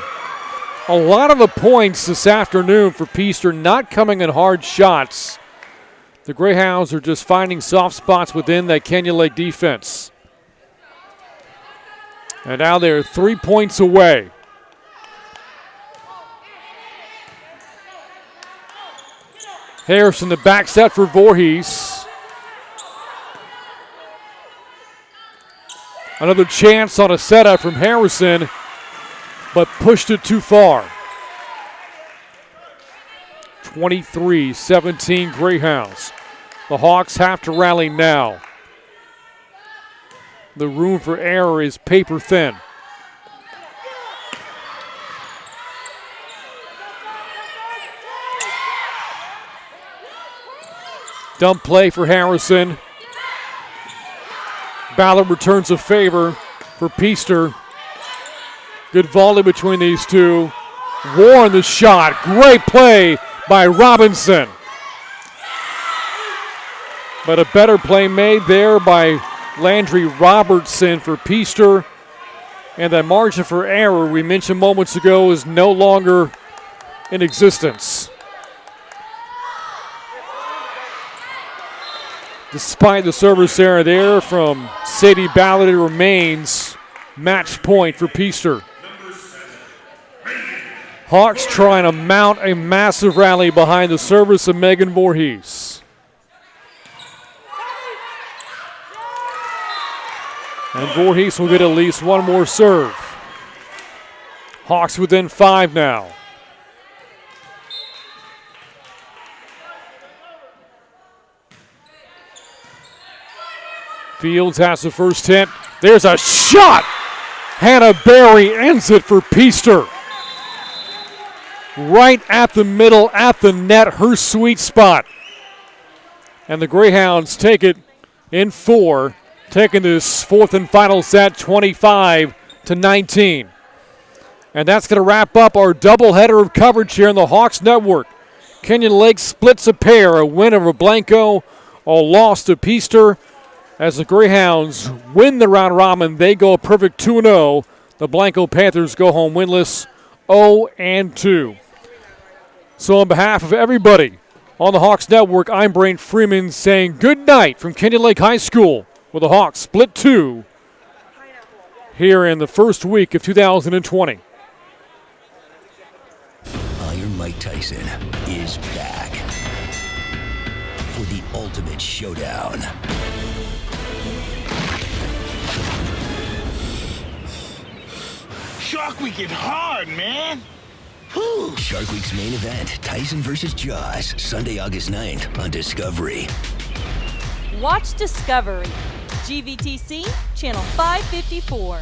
A lot of the points this afternoon for Peaster not coming in hard shots. The Greyhounds are just finding soft spots within that Canyon Lake defense. And now they're 3 points away. Harrison, the back set for Voorhees. Another chance on a setup from Harrison, but pushed it too far. 23-17 Greyhounds. The Hawks have to rally now. The room for error is paper thin. Dump play for Harrison. Ballard returns a favor for Peaster. Good volley between these two. Warren the shot. Great play by Robinson. But a better play made there by Landry Robertson for Peaster. And that margin for error we mentioned moments ago is no longer in existence. Despite the service error there from Sadie Ballard, it remains match point for Peaster. Hawks trying to mount a massive rally behind the service of Megan Voorhees. And Voorhees will get at least one more serve. Hawks within 5 now. Fields has the first hit. There's a shot! Hannah Berry ends it for Peaster. Right at the middle, at the net, her sweet spot. And the Greyhounds take it in 4, taking this 4th and final set 25-19. And that's going to wrap up our doubleheader of coverage here in the Hawks Network. Canyon Lake splits a pair, a win over Blanco, a loss to Peaster. As the Greyhounds win the round robin, they go a perfect 2-0. The Blanco Panthers go home winless 0-2. So on behalf of everybody on the Hawks Network, I'm Brain Freeman saying good night from Canyon Lake High School, where the Hawks split 2 here in the first week of 2020. Iron Mike Tyson is back for the ultimate showdown. Shark Week is hard, man. Whew. Shark Week's main event, Tyson versus Jaws, Sunday, August 9th on Discovery. Watch Discovery, GVTC, Channel 554.